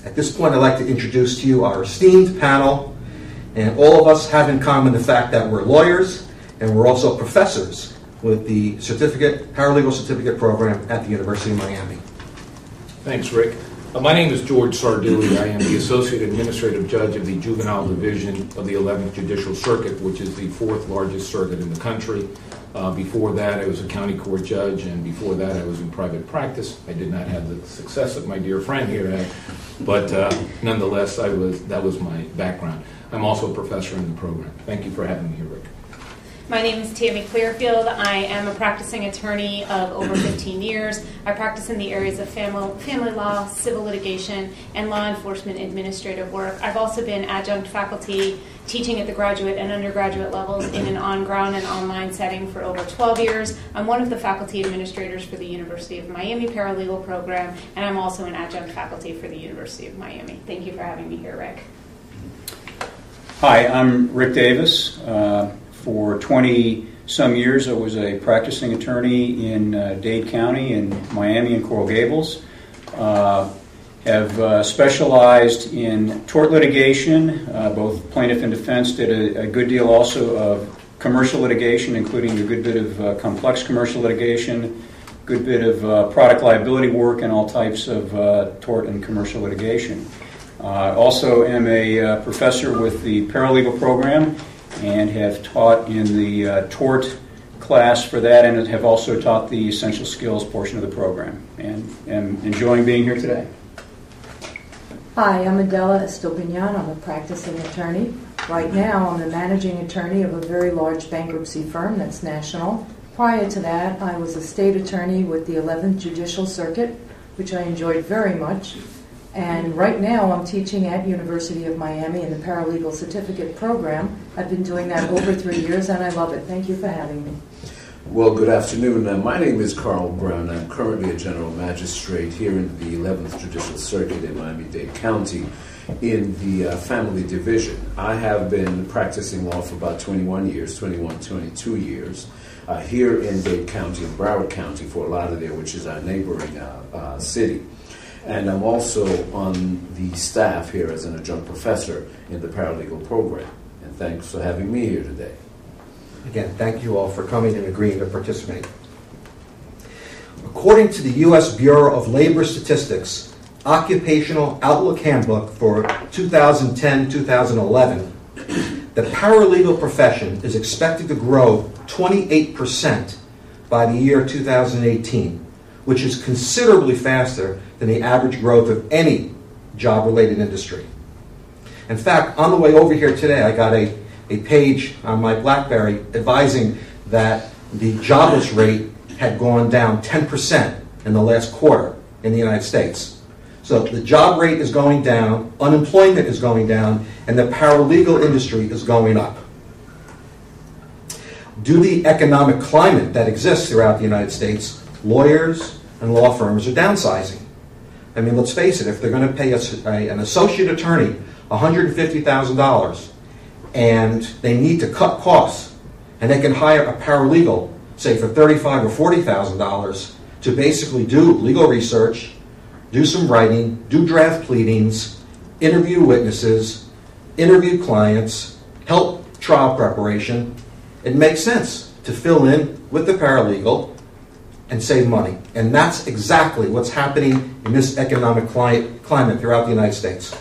At this point, I'd like to introduce to you our esteemed panel, and all of us have in common the fact that we're lawyers and we're also professors with the paralegal certificate program at the University of Miami. Thanks, Rick. My name is George Sardui. I am the Associate Administrative Judge of the Juvenile Division of the 11th Judicial Circuit, which is the fourth largest circuit in the country. Before that, I was a county court judge, and before that, I was in private practice. I did not have the success that my dear friend here had, but nonetheless, that was my background. I'm also a professor in the program. Thank you for having me here, Rick. My name is Tammy Clearfield. I am a practicing attorney of over 15 years. I practice in the areas of family law, civil litigation, and law enforcement administrative work. I've also been adjunct faculty teaching at the graduate and undergraduate levels in an on-ground and online setting for over 12 years. I'm one of the faculty administrators for the University of Miami Paralegal program, and I'm also an adjunct faculty for the University of Miami. Thank you for having me here, Rick. Hi, I'm Rick Davis. For 20-some years, I was a practicing attorney in Dade County in Miami and Coral Gables. Have specialized in tort litigation, both plaintiff and defense. Did a good deal also of commercial litigation, including a good bit of complex commercial litigation, good bit of product liability work, and all types of tort and commercial litigation. Also am a professor with the paralegal program, and have taught in the tort class for that, and have also taught the essential skills portion of the program, and am enjoying being here today. Hi, I'm Adela Estopignan. I'm a practicing attorney. Right now, I'm the managing attorney of a very large bankruptcy firm that's national. Prior to that, I was a state attorney with the 11th Judicial Circuit, which I enjoyed very much. And right now I'm teaching at University of Miami in the Paralegal Certificate Program. I've been doing that over 3 years and I love it. Thank you for having me. Well, good afternoon. My name is Carl Brown. I'm currently a general magistrate here in the 11th Judicial Circuit in Miami-Dade County in the family division. I have been practicing law for about 22 years here in Dade County and Broward County, Fort Lauderdale, which is our neighboring city. And I'm also on the staff here as an adjunct professor in the paralegal program. And thanks for having me here today. Again, thank you all for coming and agreeing to participate. According to the U.S. Bureau of Labor Statistics Occupational Outlook Handbook for 2010-2011, the paralegal profession is expected to grow 28% by the year 2018, which is considerably faster than the average growth of any job-related industry. In fact, on the way over here today, I got a page on my BlackBerry advising that the jobless rate had gone down 10% in the last quarter in the United States. So the job rate is going down, unemployment is going down, and the paralegal industry is going up. Due to the economic climate that exists throughout the United States, lawyers and law firms are downsizing. I mean, let's face it, if they're going to pay an associate attorney $150,000 and they need to cut costs, and they can hire a paralegal, say for $35,000 or $40,000, to basically do legal research, do some writing, do draft pleadings, interview witnesses, interview clients, help trial preparation, it makes sense to fill in with the paralegal and save money. And that's exactly what's happening in this economic climate throughout the United States.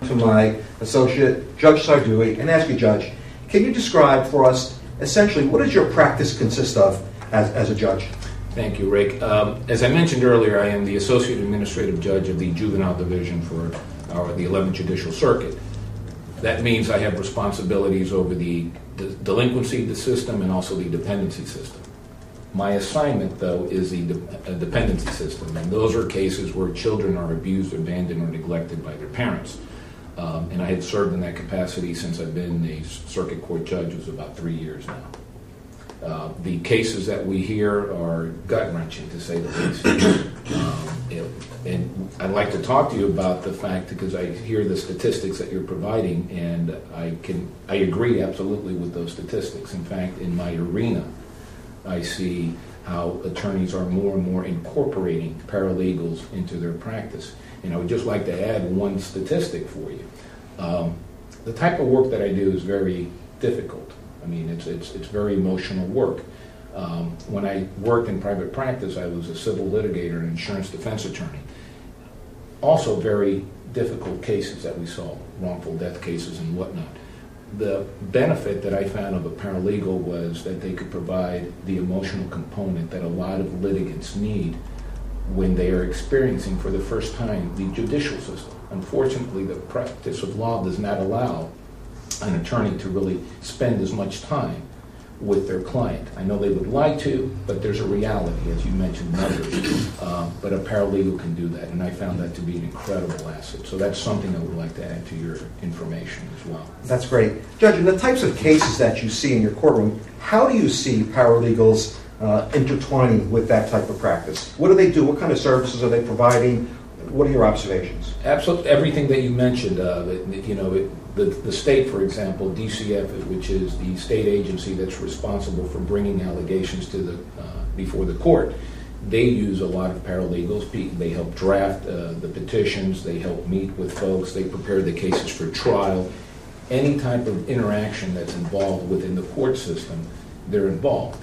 To my associate, Judge Sardui, and ask you, Judge, can you describe for us essentially what does your practice consist of as a judge? Thank you, Rick. As I mentioned earlier, I am the Associate Administrative Judge of the Juvenile Division for the 11th Judicial Circuit. That means I have responsibilities over the delinquency system and also the dependency system. My assignment, though, is the dependency system, and those are cases where children are abused, abandoned, or neglected by their parents. And I had served in that capacity since I've been a circuit court judge. It was about 3 years now. The cases that we hear are gut-wrenching, to say the least. And I'd like to talk to you about the fact, because I hear the statistics that you're providing, and I agree absolutely with those statistics. In fact, in my arena, I see how attorneys are more and more incorporating paralegals into their practice. And I would just like to add one statistic for you. The type of work that I do is very difficult. I mean, it's very emotional work. When I worked in private practice, I was a civil litigator and insurance defense attorney. Also very difficult cases that we saw, wrongful death cases and whatnot. The benefit that I found of a paralegal was that they could provide the emotional component that a lot of litigants need when they are experiencing for the first time the judicial system. Unfortunately, the practice of law does not allow an attorney to really spend as much time with their client. I know they would like to, but there's a reality, as you mentioned, numbers. But a paralegal can do that, and I found that to be an incredible asset. So that's something I would like to add to your information as well. That's great. Judge, in the types of cases that you see in your courtroom, how do you see paralegals intertwining with that type of practice? What do they do? What kind of services are they providing? What are your observations? Absolutely, everything that you mentioned. The state, for example, DCF, which is the state agency that's responsible for bringing allegations to before the court, they use a lot of paralegals. They help draft the petitions. They help meet with folks. They prepare the cases for trial. Any type of interaction that's involved within the court system, they're involved.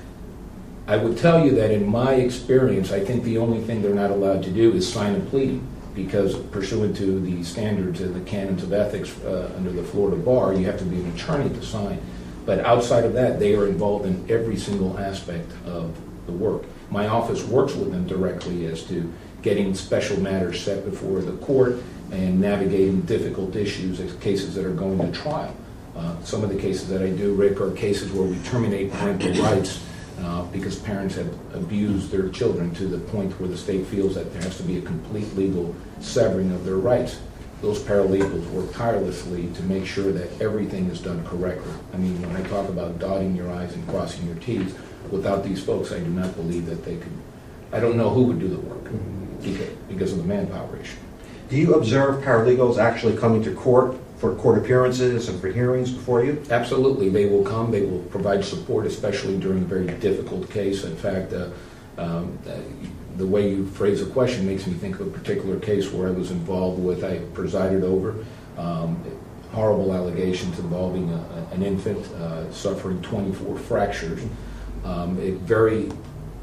I would tell you that in my experience, I think the only thing they're not allowed to do is sign a pleading, because pursuant to the standards and the canons of ethics under the Florida bar, you have to be an attorney to sign. But outside of that, they are involved in every single aspect of the work. My office works with them directly as to getting special matters set before the court and navigating difficult issues as cases that are going to trial. Some of the cases that I do, Rick, are cases where we terminate parental rights because parents have abused their children to the point where the state feels that there has to be a complete legal severing of their rights. Those paralegals work tirelessly to make sure that everything is done correctly. I mean, when I talk about dotting your I's and crossing your T's, without these folks, I do not believe that they could. I don't know who would do the work because of the manpower issue. Do you observe paralegals actually coming to court for court appearances and for hearings before you? Absolutely. They will come. They will provide support, especially during a very difficult case. In fact, the way you phrase the question makes me think of a particular case where I was involved with, I presided over horrible allegations involving an infant suffering 24 fractures. A very,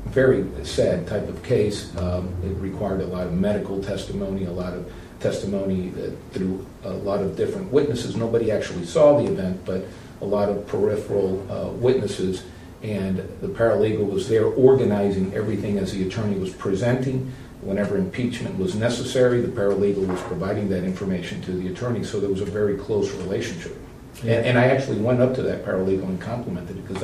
very sad type of case. It required a lot of medical testimony, a lot of testimony through a lot of different witnesses. Nobody actually saw the event, but a lot of peripheral witnesses, and the paralegal was there organizing everything as the attorney was presenting. Whenever impeachment was necessary, the paralegal was providing that information to the attorney, so there was a very close relationship. Yeah. And I actually went up to that paralegal and complimented it, because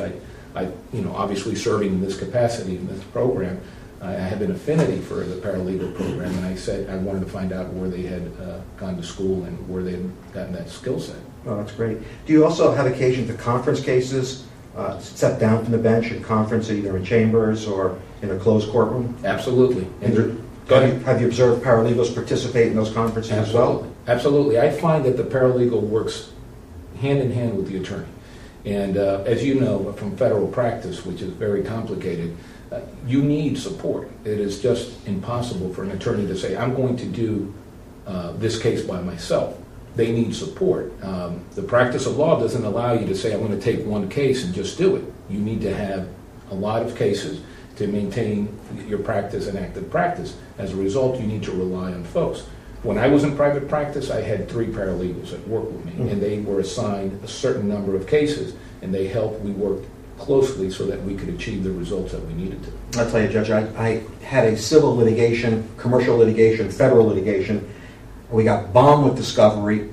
I obviously serving in this capacity in this program, I have an affinity for the paralegal program, and I said I wanted to find out where they had gone to school and where they had gotten that skill set. Oh, that's great. Do you also have occasion to conference cases, step down from the bench and conference either in chambers or in a closed courtroom? Absolutely. Have you observed paralegals participate in those conferences as well? Absolutely. I find that the paralegal works hand in hand with the attorney. And as you know from federal practice, which is very complicated, you need support. It is just impossible for an attorney to say, I'm going to do this case by myself. They need support. The practice of law doesn't allow you to say, I'm going to take one case and just do it. You need to have a lot of cases to maintain your practice and active practice. As a result, you need to rely on folks. When I was in private practice, I had 3 paralegals that worked with me, and they were assigned a certain number of cases, and they helped. We worked closely so that we could achieve the results that we needed to. I'll tell you, Judge, I had a civil litigation, commercial litigation, federal litigation. We got bombed with discovery.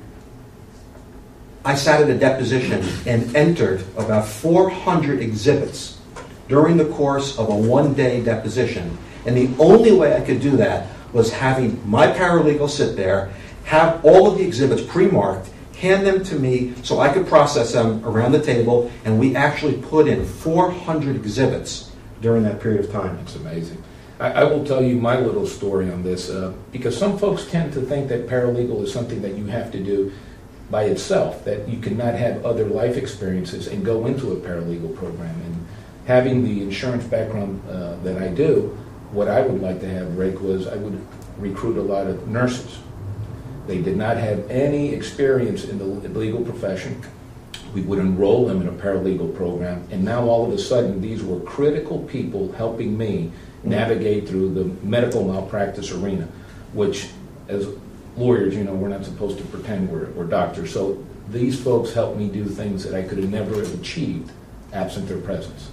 I sat at a deposition and entered about 400 exhibits during the course of a one-day deposition. And the only way I could do that was having my paralegal sit there, have all of the exhibits pre-marked, hand them to me so I could process them around the table, and we actually put in 400 exhibits during that period of time. It's amazing. I will tell you my little story on this, because some folks tend to think that paralegal is something that you have to do by itself, that you cannot have other life experiences and go into a paralegal program. And having the insurance background that I do, what I would like to have, Rick, was I would recruit a lot of nurses. They did not have any experience in the legal profession. We would enroll them in a paralegal program, and now all of a sudden these were critical people helping me navigate through the medical malpractice arena, which as lawyers, we're not supposed to pretend we're doctors. So these folks helped me do things that I could have never have achieved absent their presence.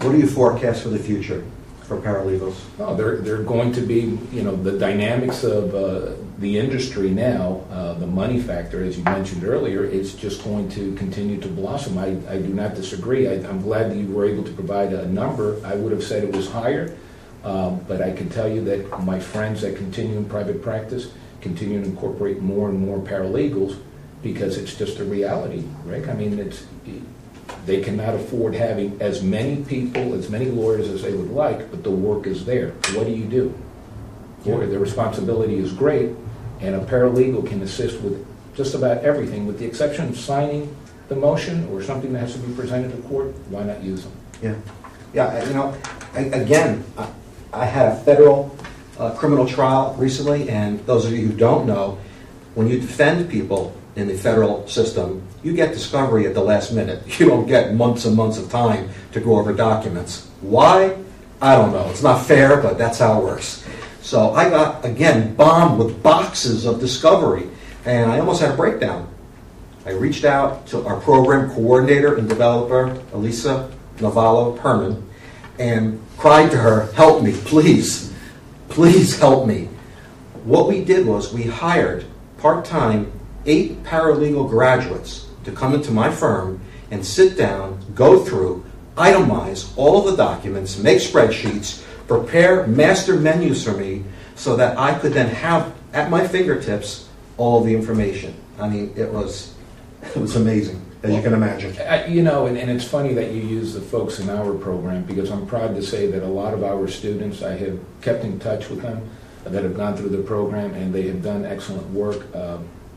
What do you forecast for the future for paralegals? Oh, they're going to be, the dynamics of the industry now, the money factor, as you mentioned earlier, is just going to continue to blossom. I do not disagree. I'm glad that you were able to provide a number. I would have said it was higher, but I can tell you that my friends that continue in private practice continue to incorporate more and more paralegals because it's just a reality, Rick. I mean, they cannot afford having as many people, as many lawyers as they would like, but the work is there. What do? The responsibility is great, and a paralegal can assist with just about everything, with the exception of signing the motion or something that has to be presented to court. Why not use them? Yeah. Again, I had a federal criminal trial recently, and those of you who don't know, when you defend people in the federal system, you get discovery at the last minute. You don't get months and months of time to go over documents. Why? I don't know. It's not fair, but that's how it works. So I got, again, bombed with boxes of discovery, and I almost had a breakdown. I reached out to our program coordinator and developer, Elisa Navallo Herman, and cried to her, help me, please help me. What we did was we hired part-time 8 paralegal graduates to come into my firm and sit down, go through, itemize all of the documents, make spreadsheets, prepare master menus for me so that I could then have at my fingertips all the information. I mean, it was amazing, as you can imagine. And it's funny that you use the folks in our program, because I'm proud to say that a lot of our students, I have kept in touch with them that have gone through the program, and they have done excellent work.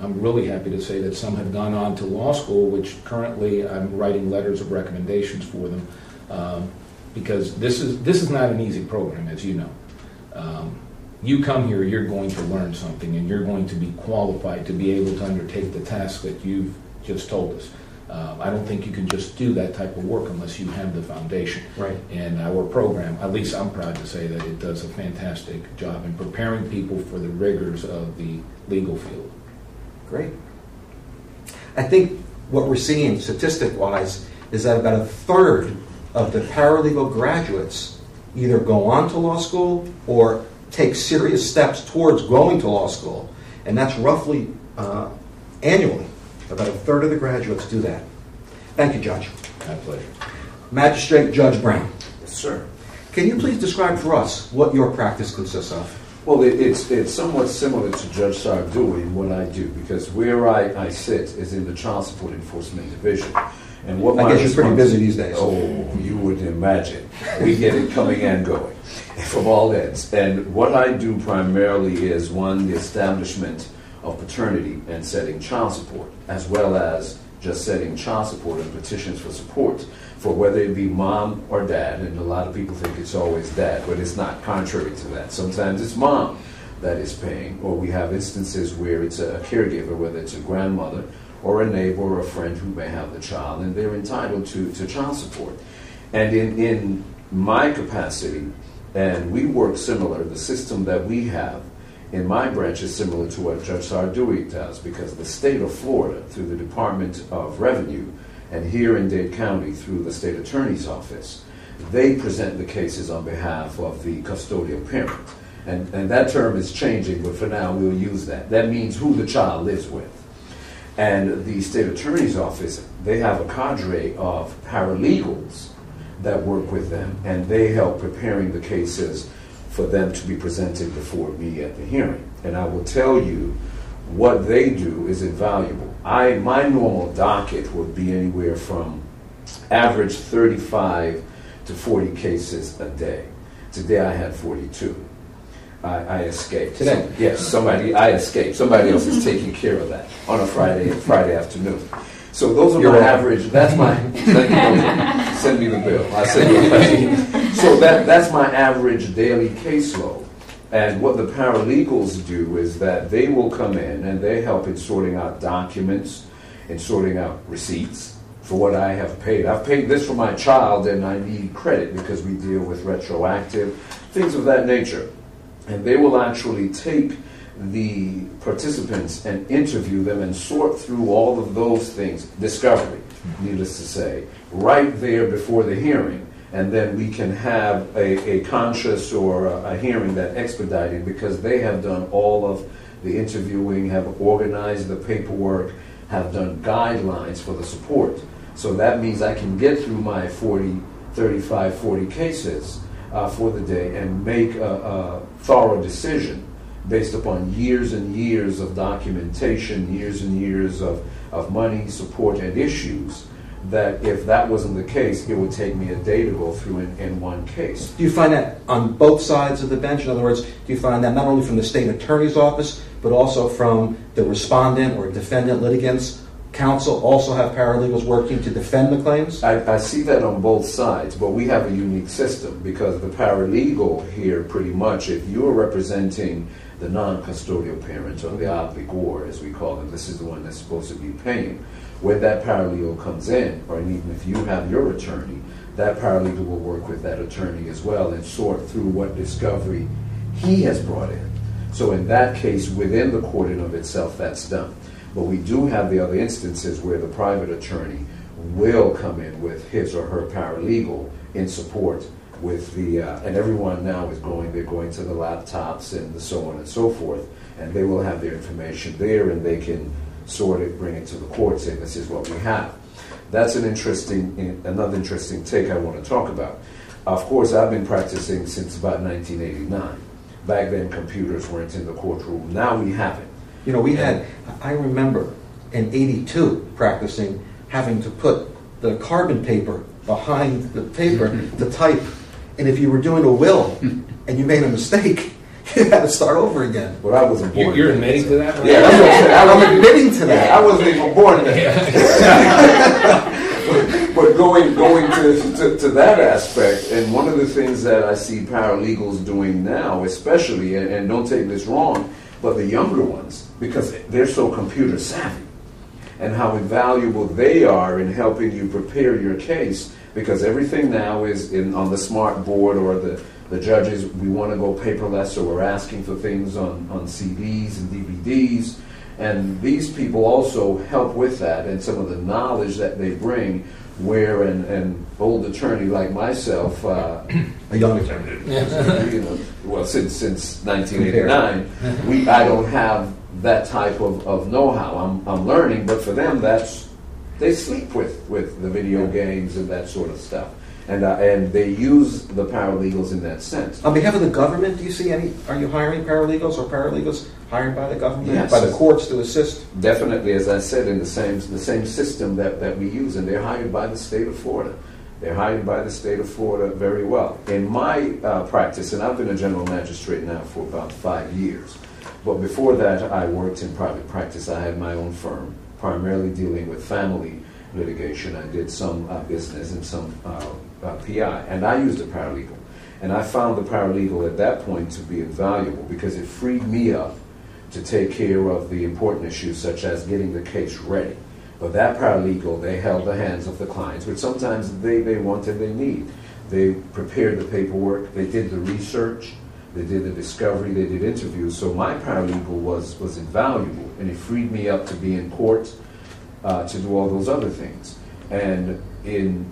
I'm really happy to say that some have gone on to law school, which currently I'm writing letters of recommendations for them, because this is not an easy program, as you know. You come here, you're going to learn something, and you're going to be qualified to be able to undertake the task that you've just told us. I don't think you can just do that type of work unless you have the foundation. Right. And our program, at least I'm proud to say that it does a fantastic job in preparing people for the rigors of the legal field. Great. I think what we're seeing statistic-wise is that about a third of the paralegal graduates either go on to law school or take serious steps towards going to law school. And that's roughly annually. About a third of the graduates do that. Thank you, Judge. My pleasure. Magistrate Judge Brown. Yes, sir. Can you please describe for us what your practice consists of? Well, it's somewhat similar to Judge Sardoui in what I do, because where I sit is in the Child Support Enforcement Division. And what I guess you're pretty busy these days. Oh, you wouldn't imagine. We get it coming and going from all ends. And what I do primarily is, one, the establishment of paternity and setting child support, as well as just setting child support and petitions for support for whether it be mom or dad. And a lot of people think it's always dad, but it's not, contrary to that. Sometimes it's mom that is paying, or we have instances where it's a caregiver, whether it's a grandmother or a neighbor or a friend who may have the child, and they're entitled to child support. And in my capacity, and we work similar, the system that we have in my branch is similar to what Judge Sardoui does, because the state of Florida, through the Department of Revenue, and here in Dade County through the state attorney's office, they present the cases on behalf of the custodial parent. And that term is changing, but for now we'll use that. That means who the child lives with. And the state attorney's office, they have a cadre of paralegals that work with them, and they help preparing the cases for them to be presented before me at the hearing. And I will tell you, what they do is invaluable. My normal docket would be anywhere from average 35 to 40 cases a day. Today I had 42. I escaped. Today? Yes, I escaped. Somebody else is taking care of that on a Friday afternoon. So those are my average, that's my, Send me the bill. I send you the bill. So that's my average daily caseload. And what the paralegals do is that they will come in and they help in sorting out documents and sorting out receipts for what I have paid. I've paid this for my child and I need credit because we deal with retroactive, things of that nature. And they will actually take the participants and interview them and sort through all of those things, discovery, needless to say, right there before the hearing. And then we can have a conscious or a hearing that expedited because they have done all of the interviewing, have organized the paperwork, have done guidelines for the support. So that means I can get through my 35, 40 cases for the day and make a thorough decision based upon years and years of documentation, years and years of money, support, and issues, that if that wasn't the case, it would take me a day to go through in one case. Do you find that on both sides of the bench? In other words, do you find that not only from the state attorney's office, but also from the respondent or defendant litigants? Counsel also have paralegals working to defend the claims? I see that on both sides, but we have a unique system because the paralegal here, pretty much, if you're representing the non-custodial parent or the obligor, as we call them, this is the one that's supposed to be paying. When that paralegal comes in, or even if you have your attorney, that paralegal will work with that attorney as well and sort through what discovery he has brought in. So in that case, within the court in of itself, that's done. But we do have the other instances where the private attorney will come in with his or her paralegal in support with the, and everyone now is they're going to the laptops and the so on and so forth, and they will have their information there and they can sort it, bring it to the court, say this is what we have. That's another interesting take I want to talk about. Of course, I've been practicing since about 1989. Back then, computers weren't in the courtroom. Now we have it. You know, I remember in '82 practicing having to put the carbon paper behind the paper to type. And if you were doing a will and you made a mistake, you had to start over again. Well, I wasn't born. You're admitting to that? Right? Yeah, that's what I'm saying. I'm admitting to that. I wasn't even born then. But going to that aspect, and one of the things that I see paralegals doing now, especially, and don't take this wrong, but the younger ones, because they're so computer savvy, and how invaluable they are in helping you prepare your case, because everything now is on the smart board, or the judges, we want to go paperless, so we're asking for things on CDs and DVDs, and these people also help with that, and some of the knowledge that they bring, where an old attorney like myself, a young attorney, well, since 1989, I don't have that type of know-how. I'm learning, but for them, they sleep with the video games and that sort of stuff. And they use the paralegals in that sense. On behalf of the government, do you see are you hiring paralegals or paralegals hired by the government, yes, by the courts to assist? Definitely, as I said, in the same system that we use, and they're hired by the state of Florida. They're hired by the state of Florida very well. In my practice, and I've been a general magistrate now for about 5 years, but before that I worked in private practice. I had my own firm, primarily dealing with family litigation. I did some business and some PI, and I used a paralegal. And I found the paralegal at that point to be invaluable because it freed me up to take care of the important issues such as getting the case ready. But that paralegal, they held the hands of the clients, which sometimes they want and they need. They prepared the paperwork, they did the research, they did the discovery, they did interviews. So my paralegal was invaluable, and it freed me up to be in court to do all those other things. And in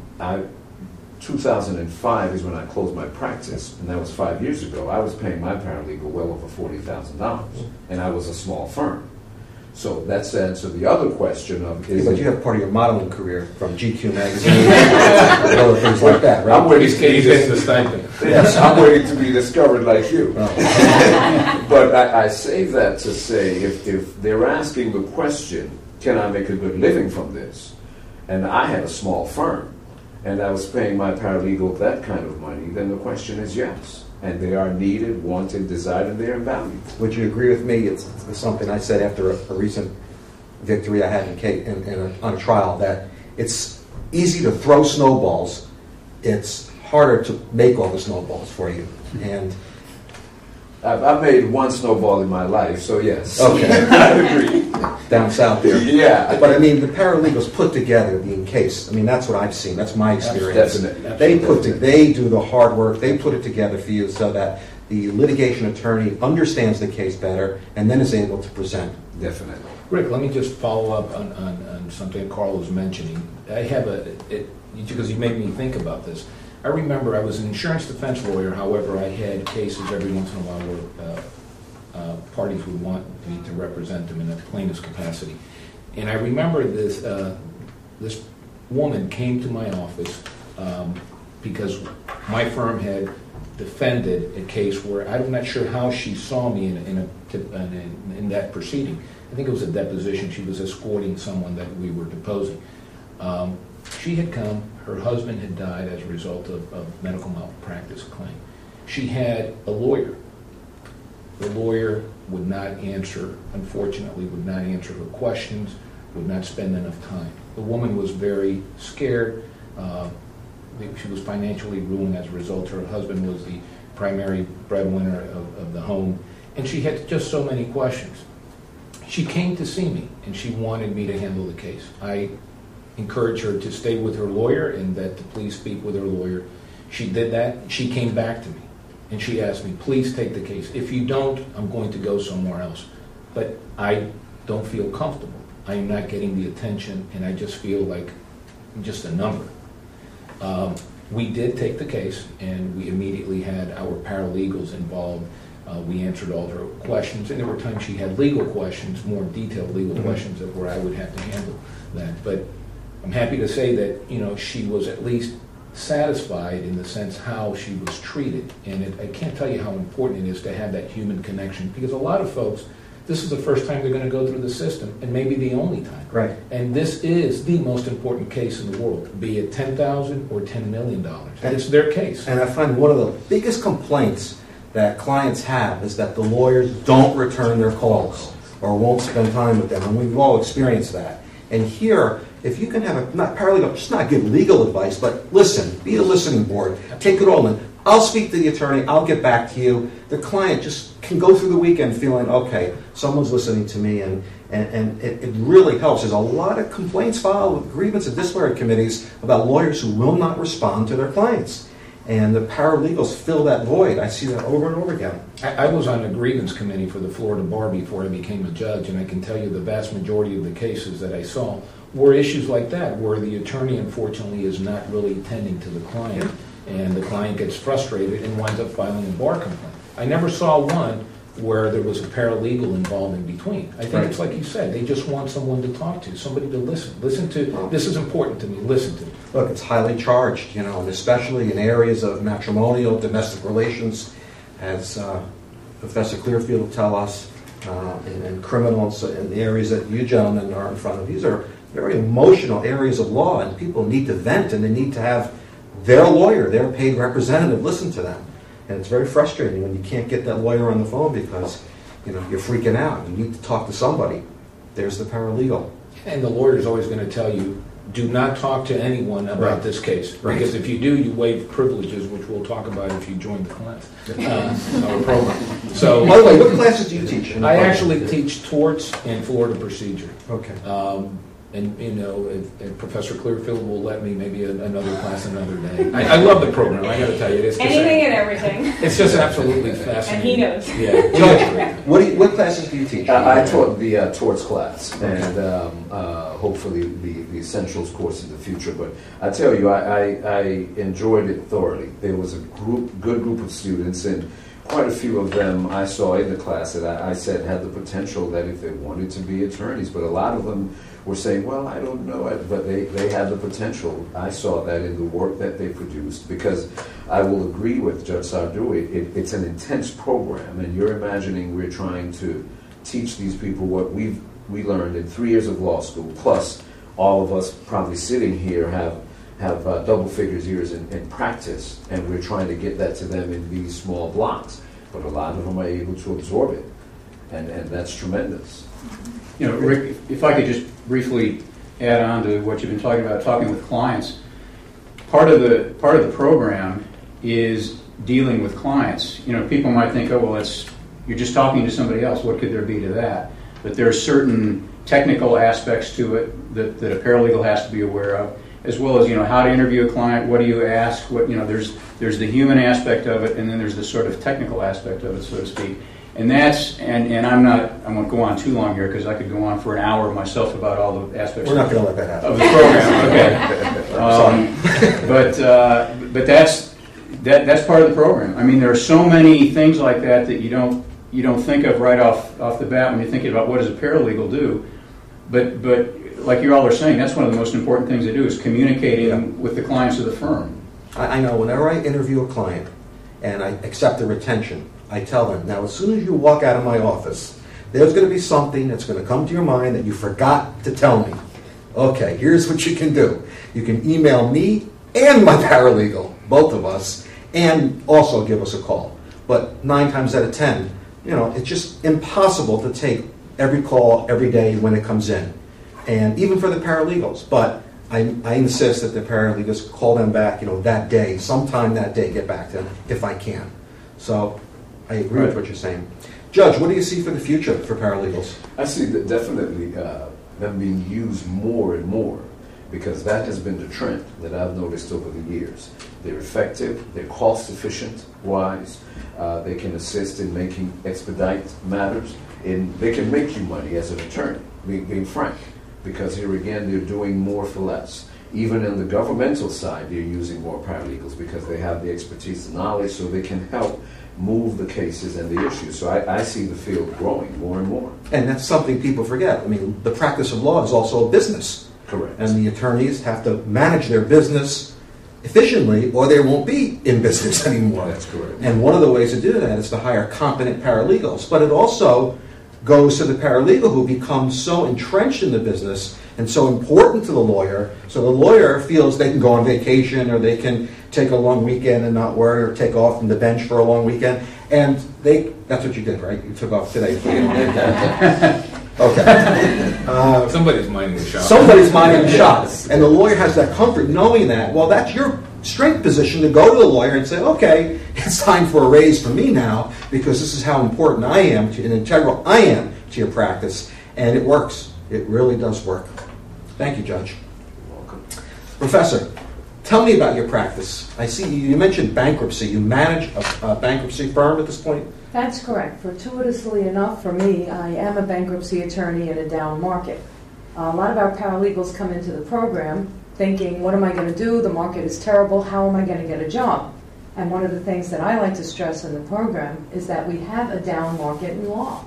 2005 is when I closed my practice, and that was 5 years ago. I was paying my paralegal well over $40,000, and I was a small firm. So that's to answer the other question of... but you have part of your modeling career from GQ magazine and other things like that, right? I'm waiting to be the stipend. Yes, I'm waiting to be discovered like you. Oh. But I say that to say, if they're asking the question, can I make a good living from this? And I had a small firm, and I was paying my paralegal that kind of money, then the question is yes. And they are needed, wanted, desired, and they're valued. Would you agree with me? It's something I said after a recent victory I had on a trial, that it's easy to throw snowballs it's harder to make all the snowballs for you. And I've made one snowball in my life, so yes. okay, I agree. down south there. Yeah. But I mean, the paralegals put together the case. I mean, that's what I've seen. That's my experience. Definitely. They do the hard work. They put it together for you so that the litigation attorney understands the case better and then is able to present. Definitely. Rick, let me just follow up on something Carl was mentioning. I have because you made me think about this. I remember I was an insurance defense lawyer. However, I had cases every once in a while where parties would want me to represent them in a plaintiff's capacity. And I remember this woman came to my office because my firm had defended a case where I'm not sure how she saw me in that proceeding. I think it was a deposition. She was escorting someone that we were deposing. She had come. Her husband had died as a result of medical malpractice claim. She had a lawyer. The lawyer would not answer, unfortunately, would not answer her questions, would not spend enough time. The woman was very scared. She was financially ruined as a result. Her husband was the primary breadwinner of the home, and she had just so many questions. She came to see me, and she wanted me to handle the case. I encouraged her to stay with her lawyer and that to please speak with her lawyer. She did that. She came back to me, and she asked me, please take the case. If you don't, I'm going to go somewhere else. But I don't feel comfortable. I am not getting the attention, and I just feel like I'm just a number. We did take the case, and we immediately had our paralegals involved. We answered all her questions, and there were times she had legal questions, more detailed legal questions where I would have to handle that. But I'm happy to say that she was at least satisfied in the sense how she was treated, and I can't tell you how important it is to have that human connection, because a lot of folks, this is the first time they're going to go through the system, and maybe the only time. Right. And this is the most important case in the world, be it $10,000 or $10 million. And it's their case. And I find one of the biggest complaints that clients have is that the lawyers don't return their calls or won't spend time with them, and we've all experienced that. And here, if you can have a paralegal, just not give legal advice, but listen, be a listening board, take it all in. I'll speak to the attorney, I'll get back to you. The client just can go through the weekend feeling, okay, someone's listening to me, and it really helps. There's a lot of complaints filed with grievance and disciplinary committees about lawyers who will not respond to their clients. And the paralegals fill that void. I see that over and over again. I was on a grievance committee for the Florida Bar before I became a judge, and I can tell you the vast majority of the cases that I saw were issues like that, where the attorney, unfortunately, is not really tending to the client, and the client gets frustrated and winds up filing a bar complaint. I never saw one where there was a paralegal involved in between. I think it's like you said, they just want someone to talk to, somebody to listen. Listen to, this is important to me, listen to me. Look, it's highly charged, and especially in areas of matrimonial, domestic relations, as Professor Clearfield will tell us, and criminals in the areas that you gentlemen are in front of. These are very emotional areas of law, and people need to vent, and they need to have their lawyer, their paid representative, listen to them. And it's very frustrating when you can't get that lawyer on the phone because you're freaking out. You need to talk to somebody. There's the paralegal. And the lawyer is always going to tell you, do not talk to anyone about this case. Right. Because if you do, you waive privileges, which we'll talk about if you join the class, our program. So, by the way, what classes do you teach? I actually teach torts and Florida procedure. Okay. And if Professor Clearfield will let me, maybe another class another day. I love the program. I got to tell you, it's anything and everything. It's just absolutely fascinating. And he knows. Yeah. Judge, what classes do you teach? I taught the torts class, and hopefully the essentials course in the future. But I tell you, I enjoyed it thoroughly. There was a good group of students, and quite a few of them I saw in the class that I said had the potential that if they wanted to be attorneys, but a lot of them were saying, well, I don't know it, but they had the potential. I saw that in the work that they produced, because I will agree with Judge Sardu, it's an intense program, and you're imagining we're trying to teach these people what we learned in 3 years of law school, plus all of us probably sitting here have double figures years in practice, and we're trying to get that to them in these small blocks. But a lot of them are able to absorb it, and that's tremendous. Rick, if I could just briefly add on to what you've been talking about, talking with clients. part of the program is dealing with clients. You know, people might think, oh, well, you're just talking to somebody else. What could there be to that? But there are certain technical aspects to it that a paralegal has to be aware of, as well as, you know, how to interview a client, what do you ask, what, you know, there's the human aspect of it, and then there's the sort of technical aspect of it, so to speak. And that's, and I won't go on too long here because I could go on for an hour myself about all the aspects We're not going to let that happen. of the program. Okay. But that's part of the program. I mean, there are so many things like that you don't think of right off the bat when you're thinking about what does a paralegal do. But like you all are saying, that's one of the most important things they do is communicating with the clients of the firm. I know whenever I interview a client and I accept the retention, I tell them, now as soon as you walk out of my office, there's going to be something that's going to come to your mind that you forgot to tell me. Okay, here's what you can do. You can email me and my paralegal, both of us, and also give us a call. But 9 times out of 10, you know, it's just impossible to take every call every day when it comes in. And even for the paralegals. But I insist that the paralegals call them back, you know, that day, sometime that day, get back to them if I can. So I agree with what you're saying. Judge, what do you see for the future for paralegals? I see that definitely them being used more and more, because that has been the trend that I've noticed over the years. They're effective, they're cost efficient, wise, they can assist in expedite matters, and they can make you money as an attorney, being frank, because here again they're doing more for less. Even in the governmental side, they're using more paralegals because they have the expertise and knowledge, so they can help move the cases and the issues. So I see the field growing more and more. And that's something people forget. I mean, the practice of law is also a business. Correct. And the attorneys have to manage their business efficiently or they won't be in business anymore. That's correct. And one of the ways to do that is to hire competent paralegals. But it also goes to the paralegal who becomes so entrenched in the business and so important to the lawyer, so the lawyer feels they can go on vacation or they can take a long weekend and not worry, or take off from the bench for a long weekend. And that's what you did, right? You took off today. Okay. Somebody's minding the shot. Somebody's minding the shot. And the lawyer has that comfort knowing that, well, that's your strength position to go to the lawyer and say, okay, it's time for a raise for me now because this is how important I am and integral I am to your practice. And it works. It really does work. Thank you, Judge. You're welcome. Professor, tell me about your practice. I see you mentioned bankruptcy. You manage a bankruptcy firm at this point? That's correct. Fortuitously enough for me, I am a bankruptcy attorney in a down market. A lot of our paralegals come into the program thinking, what am I going to do? The market is terrible. How am I going to get a job? And one of the things that I like to stress in the program is that we have a down market in law.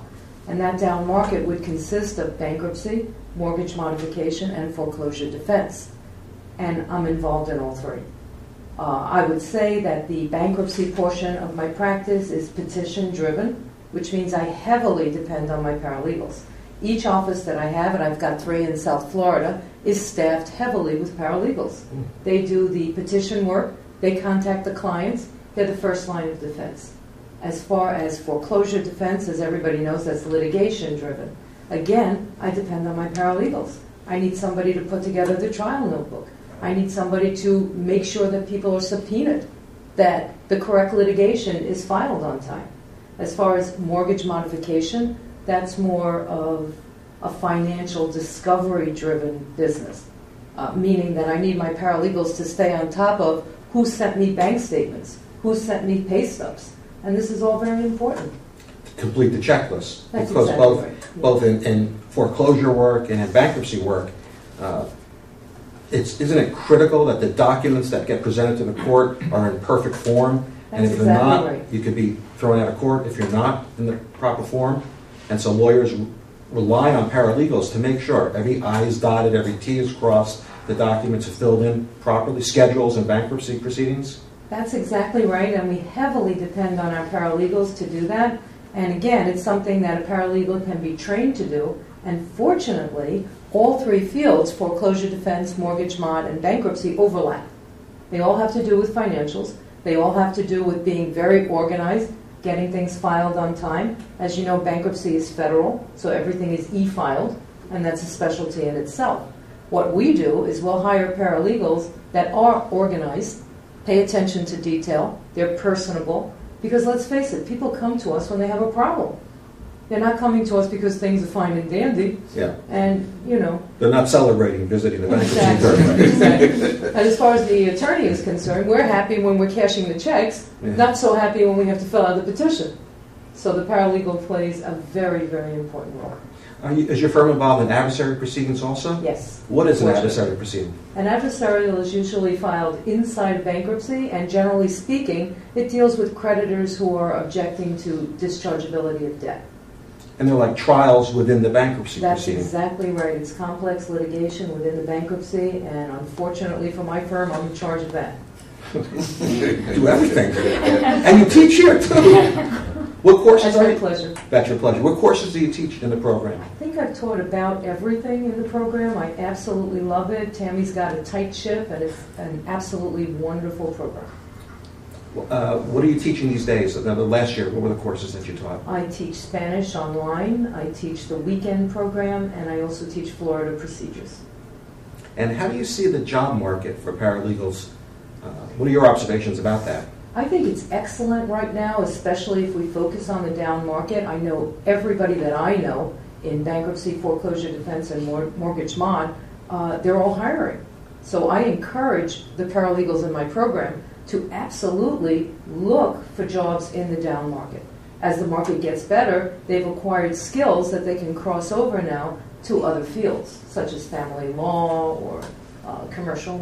And that down market would consist of bankruptcy, mortgage modification, and foreclosure defense. And I'm involved in all three. I would say that the bankruptcy portion of my practice is petition-driven, which means I heavily depend on my paralegals. Each office that I have, and I've got 3 in South Florida, is staffed heavily with paralegals. They do the petition work, they contact the clients, they're the first line of defense. As far as foreclosure defense, as everybody knows, that's litigation-driven. Again, I depend on my paralegals. I need somebody to put together the trial notebook. I need somebody to make sure that people are subpoenaed, that the correct litigation is filed on time. As far as mortgage modification, that's more of a financial discovery-driven business, meaning that I need my paralegals to stay on top of who sent me bank statements, who sent me pay stubs, and this is all very important. Complete the checklist. That's because exactly right. both in foreclosure work and in bankruptcy work, isn't it critical that the documents that get presented to the court are in perfect form? And if they're not, right. You could be thrown out of court if you're not in the proper form. And so lawyers rely on paralegals to make sure every I is dotted, every T is crossed, the documents are filled in properly, schedules and bankruptcy proceedings. That's exactly right, and we heavily depend on our paralegals to do that. And again, it's something that a paralegal can be trained to do. And fortunately, all 3 fields, foreclosure defense, mortgage mod, and bankruptcy, overlap. They all have to do with financials. They all have to do with being very organized, getting things filed on time. As you know, bankruptcy is federal, so everything is e-filed, and that's a specialty in itself. What we do is we'll hire paralegals that are organized, pay attention to detail, they're personable, because let's face it, people come to us when they have a problem. They're not coming to us because things are fine and dandy. Yeah. And, you know. They're not celebrating visiting the bankruptcy court. Exactly. And as far as the attorney is concerned, we're happy when we're cashing the checks, not so happy when we have to fill out the petition. So the paralegal plays a very, very important role. Is your firm involved in adversary proceedings also? Yes. What is an adversary proceeding? An adversarial is usually filed inside bankruptcy, and generally speaking, it deals with creditors who are objecting to dischargeability of debt. And they're like trials within the bankruptcy That's proceeding. exactly right. It's complex litigation within the bankruptcy, and unfortunately for my firm, I'm in charge of that. Do everything. And you teach here too. What courses That's are my you? pleasure. That's your pleasure. What courses do you teach in the program? I think I've taught about everything in the program. I absolutely love it. Tammy's got a tight ship, and it's an absolutely wonderful program. What are you teaching these days? Last year, what were the courses that you taught? I teach Spanish online, I teach the weekend program, and I also teach Florida procedures. And how do you see the job market for paralegals? What are your observations about that? I think it's excellent right now, especially if we focus on the down market. I know everybody that I know in bankruptcy, foreclosure defense, and mortgage mod, they're all hiring. So I encourage the paralegals in my program to absolutely look for jobs in the down market. As the market gets better, they've acquired skills that they can cross over now to other fields, such as family law or commercial,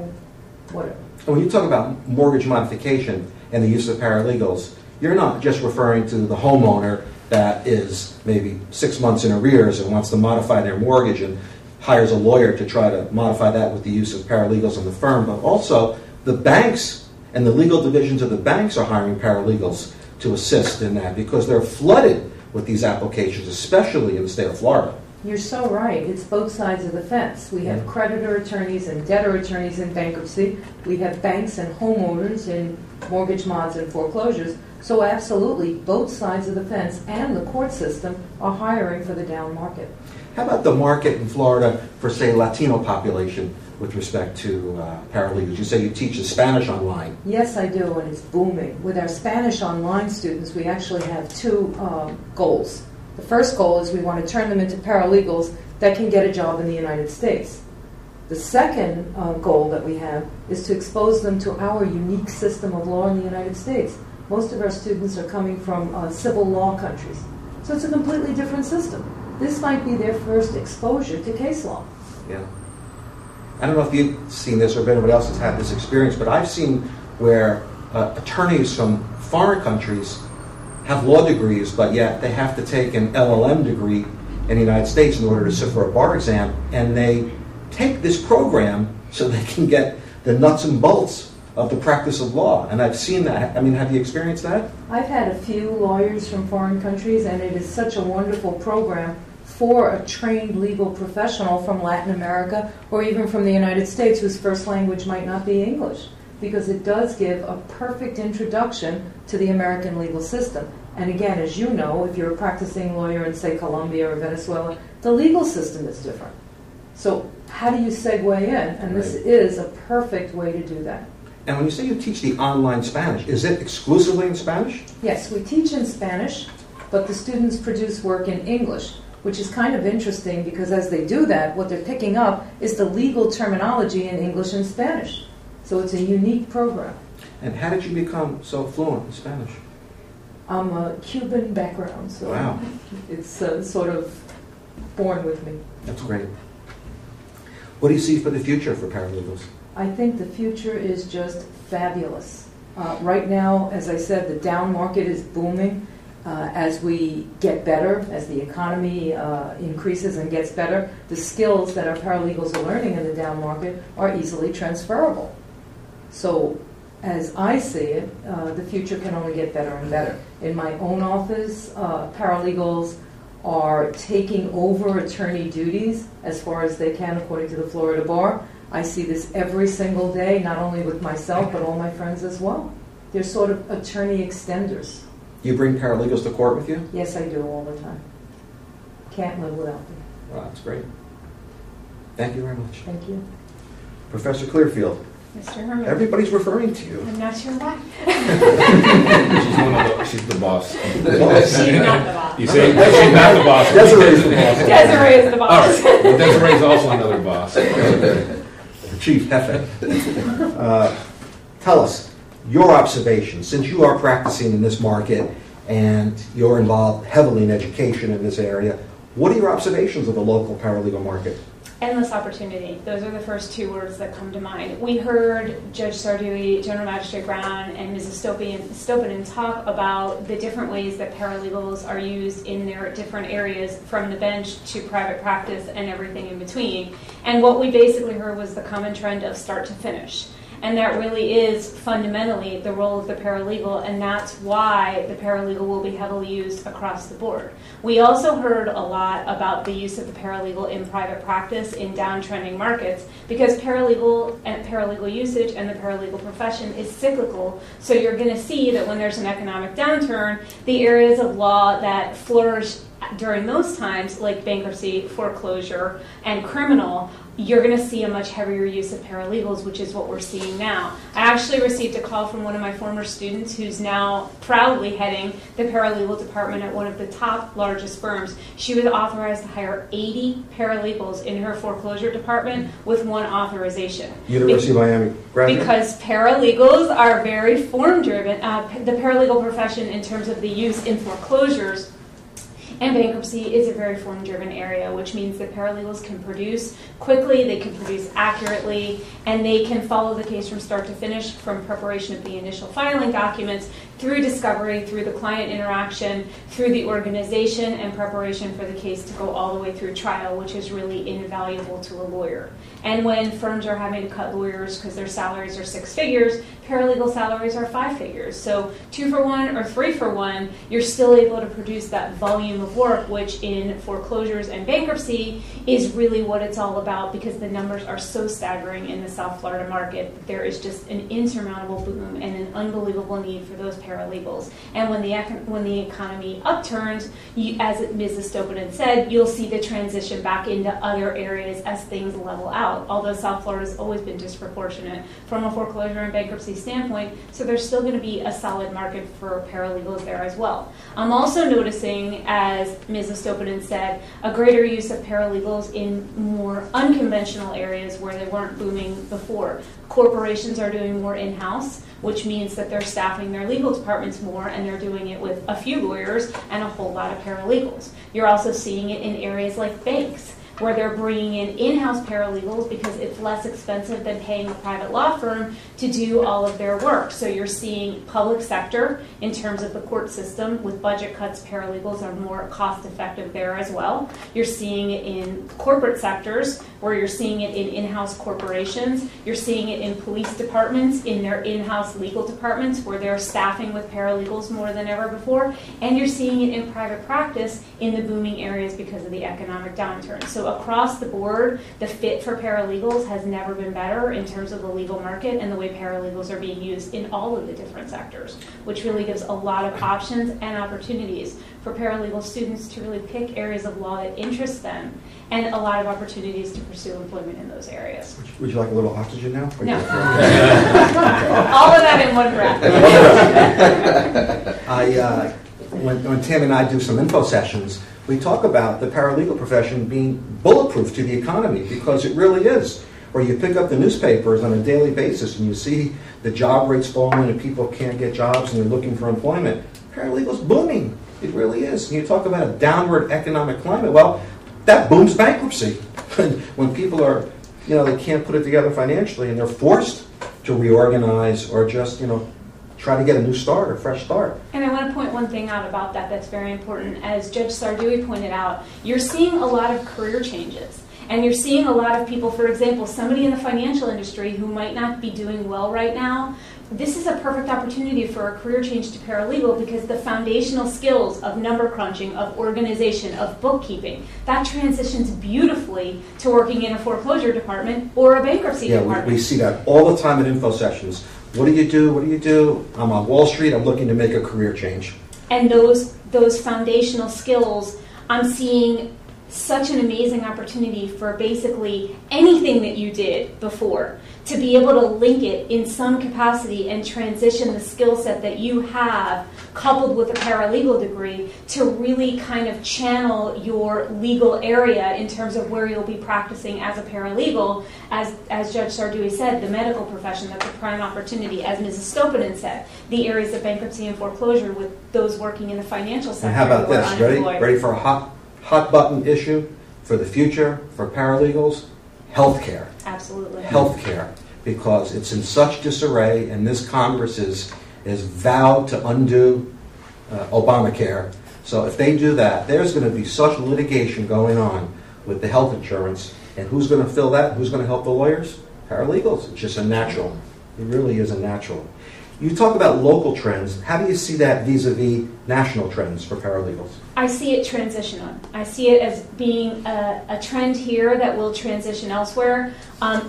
whatever. And when you talk about mortgage modification and the use of paralegals, you're not just referring to the homeowner that is maybe 6 months in arrears and wants to modify their mortgage and hires a lawyer to try to modify that with the use of paralegals in the firm, but also the banks and the legal divisions of the banks are hiring paralegals to assist in that because they're flooded with these applications, especially in the state of Florida. You're so right. It's both sides of the fence. We have creditor attorneys and debtor attorneys in bankruptcy. We have banks and homeowners in mortgage mods and foreclosures. So absolutely, both sides of the fence and the court system are hiring for the down market. How about the market in Florida for, say, Latino population with respect to paralegals? You say you teach the Spanish online. Yes, I do, and it's booming. With our Spanish online students, we actually have two goals. The first goal is we want to turn them into paralegals that can get a job in the United States. The second goal that we have is to expose them to our unique system of law in the United States. Most of our students are coming from civil law countries. So it's a completely different system. This might be their first exposure to case law. Yeah. I don't know if you've seen this or if anybody else has had this experience, but I've seen where attorneys from foreign countries have law degrees, but yet they have to take an LLM degree in the United States in order to sit for a bar exam, and they take this program so they can get the nuts and bolts of the practice of law. And I've seen that. I mean, have you experienced that? I've had a few lawyers from foreign countries, and it is such a wonderful program for a trained legal professional from Latin America or even from the United States whose first language might not be English, because it does give a perfect introduction to the American legal system. And again, as you know, if you're a practicing lawyer in, say, Colombia or Venezuela, the legal system is different. So how do you segue in? And this is a perfect way to do that. And when you say you teach the online Spanish, is it exclusively in Spanish? Yes, we teach in Spanish, but the students produce work in English, which is kind of interesting because as they do that, what they're picking up is the legal terminology in English and Spanish. So it's a unique program. And how did you become so fluent in Spanish? I'm a Cuban background, so wow. It's sort of born with me. That's great. What do you see for the future for paralegals? I think the future is just fabulous. Right now, as I said, the down market is booming. As we get better, as the economy increases and gets better, the skills that our paralegals are learning in the down market are easily transferable. So as I see it, the future can only get better and better. In my own office, paralegals are taking over attorney duties as far as they can according to the Florida Bar. I see this every single day, not only with myself, but all my friends as well. They're sort of attorney extenders. You bring paralegals to court with you? Yes, I do all the time. Can't live without them. Wow, that's great. Thank you very much. Thank you. Professor Clearfield, Mr. Herman. everybody's referring to you. I'm not sure why. She's the boss. She's not the boss. You say she's not the boss. Desiree's the boss. Desiree is the All boss. right. Well, Desiree's also another boss. The chief, Hefe. Tell us your observations, since you are practicing in this market and you're involved heavily in education in this area, what are your observations of the local paralegal market? Endless opportunity. Those are the first two words that come to mind. We heard Judge Sardoui, General Magistrate Brown, and Mrs. Stopinen talk about the different ways that paralegals are used in their different areas, from the bench to private practice and everything in between. And what we basically heard was the common trend of start to finish. And that really is fundamentally the role of the paralegal, and that's why the paralegal will be heavily used across the board. We also heard a lot about the use of the paralegal in private practice in downtrending markets, because paralegal usage and the paralegal profession is cyclical. So you're going to see that when there's an economic downturn, the areas of law that flourish during those times, like bankruptcy, foreclosure, and criminal, you're going to see a much heavier use of paralegals, which is what we're seeing now. I actually received a call from one of my former students who's now proudly heading the paralegal department at one of the top largest firms. She was authorized to hire 80 paralegals in her foreclosure department with one authorization. University of Miami graduate? Because paralegals are very form-driven. The paralegal profession, in terms of the use in foreclosures and bankruptcy, is a very form-driven area, which means that paralegals can produce quickly, they can produce accurately, and they can follow the case from start to finish, from preparation of the initial filing documents, through discovery, through the client interaction, through the organization and preparation for the case to go all the way through trial, which is really invaluable to a lawyer. And when firms are having to cut lawyers because their salaries are 6 figures, paralegal salaries are 5 figures. So 2 for 1 or 3 for 1, you're still able to produce that volume of work, which in foreclosures and bankruptcy is really what it's all about, because the numbers are so staggering in the South Florida market. There is just an insurmountable boom and an unbelievable need for those paralegals. And when the economy upturns, as Mrs. Stopinen said, you'll see the transition back into other areas as things level out. Although South Florida has always been disproportionate from a foreclosure and bankruptcy standpoint, so there's still going to be a solid market for paralegals there as well. I'm also noticing, as Mrs. Stopinen said, a greater use of paralegals in more unconventional areas where they weren't booming before. Corporations are doing more in-house, which means that they're staffing their legal departments more, and they're doing it with a few lawyers and a whole lot of paralegals. You're also seeing it in areas like banks, where they're bringing in in-house paralegals because it's less expensive than paying a private law firm to do all of their work. So you're seeing public sector, in terms of the court system, with budget cuts, paralegals are more cost effective there as well. You're seeing it in corporate sectors, where you're seeing it in in-house corporations. You're seeing it in police departments, in their in-house legal departments, where they're staffing with paralegals more than ever before. And you're seeing it in private practice in the booming areas because of the economic downturn. So across the board, the fit for paralegals has never been better in terms of the legal market and the way paralegals are being used in all of the different sectors, which really gives a lot of options and opportunities for paralegal students to really pick areas of law that interest them, and a lot of opportunities to pursue employment in those areas. Would you like a little oxygen now? No. All of that in one breath. When Tim and I do some info sessions, we talk about the paralegal profession being bulletproof to the economy, because it really is. Or you pick up the newspapers on a daily basis and you see the job rates falling and people can't get jobs and they're looking for employment. Paralegal's booming. It really is. And you talk about a downward economic climate. Well, that booms bankruptcy. When people are, they can't put it together financially and they're forced to reorganize or just, try to get a new start, a fresh start. And I want to point one thing out about that that's very important. As Judge Sardoui pointed out, you're seeing a lot of career changes. And you're seeing a lot of people, for example, somebody in the financial industry who might not be doing well right now. This is a perfect opportunity for a career change to paralegal, because the foundational skills of number crunching, of organization, of bookkeeping, that transitions beautifully to working in a foreclosure department or a bankruptcy department. We see that all the time in info sessions. What do you do? What do you do? I'm on Wall Street. I'm looking to make a career change. And those foundational skills, I'm seeing such an amazing opportunity for basically anything that you did before to be able to link it in some capacity and transition the skill set that you have coupled with a paralegal degree to really kind of channel your legal area in terms of where you'll be practicing as a paralegal. As Judge Sardui said, the medical profession, that's a prime opportunity. As Mrs. Stopinen said, the areas of bankruptcy and foreclosure with those working in the financial sector. And how about this? Ready for a hot button issue for the future for paralegals? Healthcare. Absolutely. Healthcare, because it's in such disarray, and this Congress is vowed to undo Obamacare. So if they do that, there's going to be such litigation going on with the health insurance, and who's going to fill that? Who's going to help the lawyers? Paralegals. It's just a natural. It really is a natural. You talk about local trends. How do you see that vis-a-vis national trends for paralegals? I see it transitional. I see it as being a trend here that will transition elsewhere.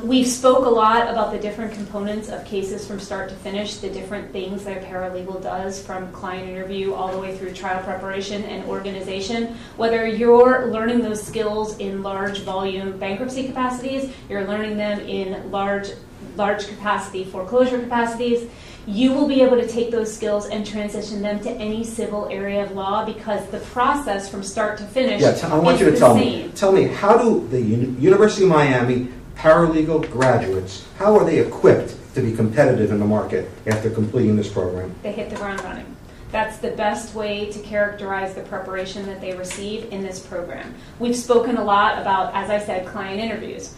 We've spoke a lot about the different components of cases from start to finish, the different things that a paralegal does from client interview all the way through trial preparation and organization. Whether you're learning those skills in large volume bankruptcy capacities, you're learning them in large capacity foreclosure capacities, you will be able to take those skills and transition them to any civil area of law, because the process from start to finish I want you to tell me, how do the University of Miami paralegal graduates, how are they equipped to be competitive in the market after completing this program? They hit the ground running. That's the best way to characterize the preparation that they receive in this program. We've spoken a lot about, as I said, client interviews.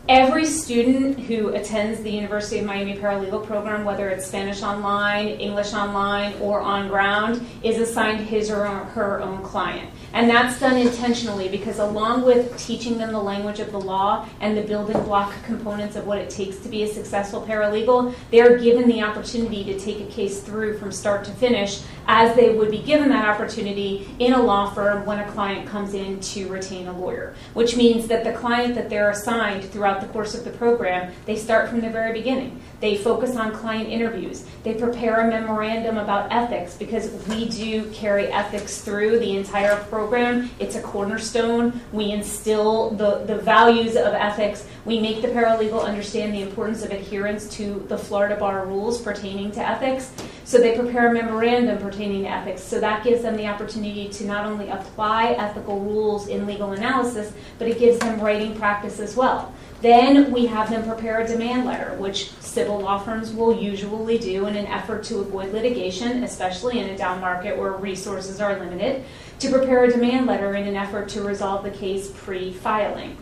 Every student who attends the University of Miami Paralegal program, whether it's Spanish online, English online, or on ground, is assigned his or her own client. And that's done intentionally because along with teaching them the language of the law and the building block components of what it takes to be a successful paralegal, they're given the opportunity to take a case through from start to finish as they would be given that opportunity in a law firm when a client comes in to retain a lawyer, which means that the client that they're assigned throughout the course of the program, they start from the very beginning. They focus on client interviews. They prepare a memorandum about ethics, because we do carry ethics through the entire program. It's a cornerstone. We instill the values of ethics. We make the paralegal understand the importance of adherence to the Florida bar rules pertaining to ethics. So they prepare a memorandum pertaining to ethics. So that gives them the opportunity to not only apply ethical rules in legal analysis, but it gives them writing practice as well. Then we have them prepare a demand letter, which civil law firms will usually do in an effort to avoid litigation, especially in a down market where resources are limited, to prepare a demand letter in an effort to resolve the case pre-filing.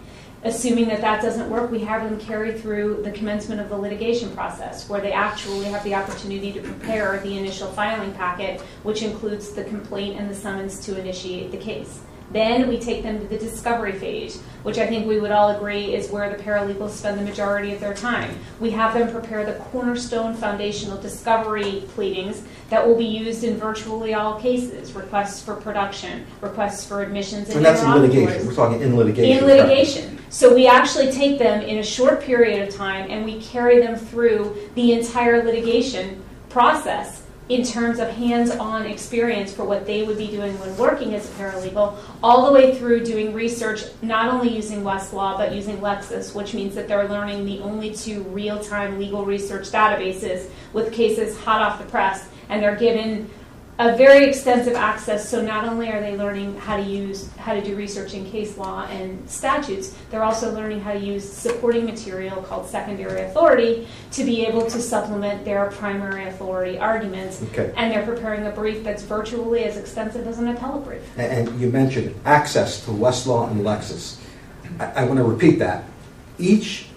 Assuming that that doesn't work, we have them carry through the commencement of the litigation process, where they actually have the opportunity to prepare the initial filing packet, which includes the complaint and the summons to initiate the case. Then we take them to the discovery phase, which I think we would all agree is where the paralegals spend the majority of their time. We have them prepare the cornerstone foundational discovery pleadings that will be used in virtually all cases: requests for production, requests for admissions, and that's in litigation. We're talking in litigation. In litigation. So we actually take them in a short period of time and we carry them through the entire litigation process in terms of hands-on experience for what they would be doing when working as a paralegal, all the way through doing research, not only using Westlaw, but using Lexis, which means that they're learning the only two real-time legal research databases with cases hot off the press, and they're given a very extensive access. So not only are they learning how to do research in case law and statutes, they're also learning how to use supporting material called secondary authority to be able to supplement their primary authority arguments. Okay. And they're preparing a brief that's virtually as extensive as an appellate brief. And you mentioned access to Westlaw and Lexis. I want to repeat that. Each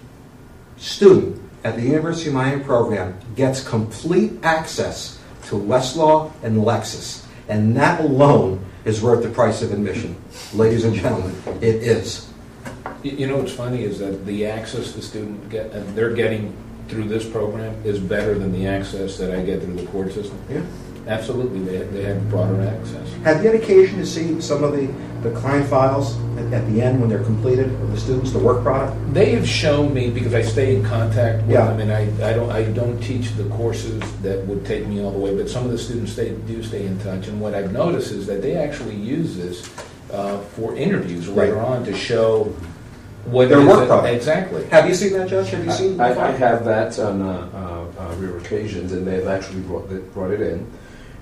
student at the University of Miami program gets complete access to Westlaw and Lexis, and that alone is worth the price of admission. Ladies and gentlemen, it is. You know what's funny is that the access the student they're getting through this program is better than the access that I get through the court system. Yeah. Absolutely, they have broader access. Have you had occasion to see some of the client files at the end when they're completed of the students, the work product? They have shown me, because I stay in contact with Yeah. them, and I don't teach the courses that would take me all the way, but some of the students do stay in touch. And what I've noticed is that they actually use this for interviews later on to show what Their it is work that- product. Exactly. Have you seen that, Judge? Have you seen I have that on rare occasions, and they've actually brought it in.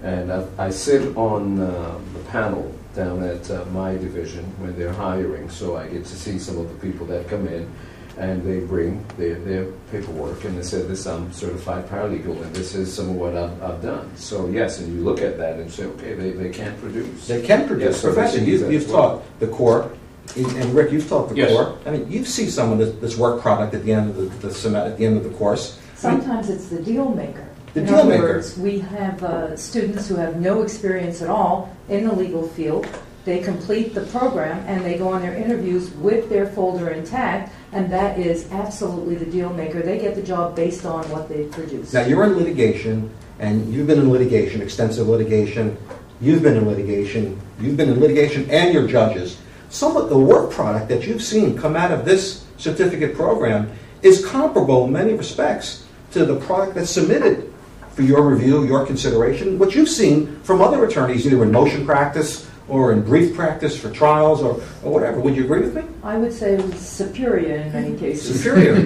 And I sit on the panel down at my division when they're hiring, so I get to see some of the people that come in, and they bring their paperwork, and they say, "This I'm certified paralegal, and this is some of what I've done." So yes, and you look at that and say, "Okay, they can produce." They can produce Yes, so profession. they can use You've that as well. taught the core, and Rick, you've taught the Yes. core. I mean, you see some of this work product at the end of at the end of the course. Sometimes it's the deal maker. The In deal other maker. words, we have students who have no experience at all in the legal field. They complete the program and they go on their interviews with their folder intact, and that is absolutely the deal maker. They get the job based on what they produce. Now, you're in litigation, and you've been in litigation, extensive litigation. You've been in litigation. You've been in litigation, and you're judges. Some of the work product that you've seen come out of this certificate program is comparable in many respects to the product that's submitted for your review, your consideration, what you've seen from other attorneys, either in motion practice or in brief practice for trials or whatever. Would you agree with me? I would say it was superior in many cases. Superior.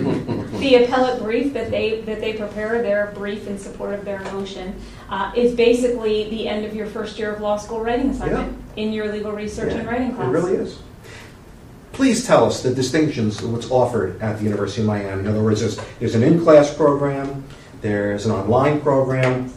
The appellate brief that they prepare, their brief in support of their motion, is basically the end of your first year of law school writing assignment in your legal research and writing class. It really is. Please tell us the distinctions of what's offered at the University of Miami. In other words, there's an in-class program, there's an online program,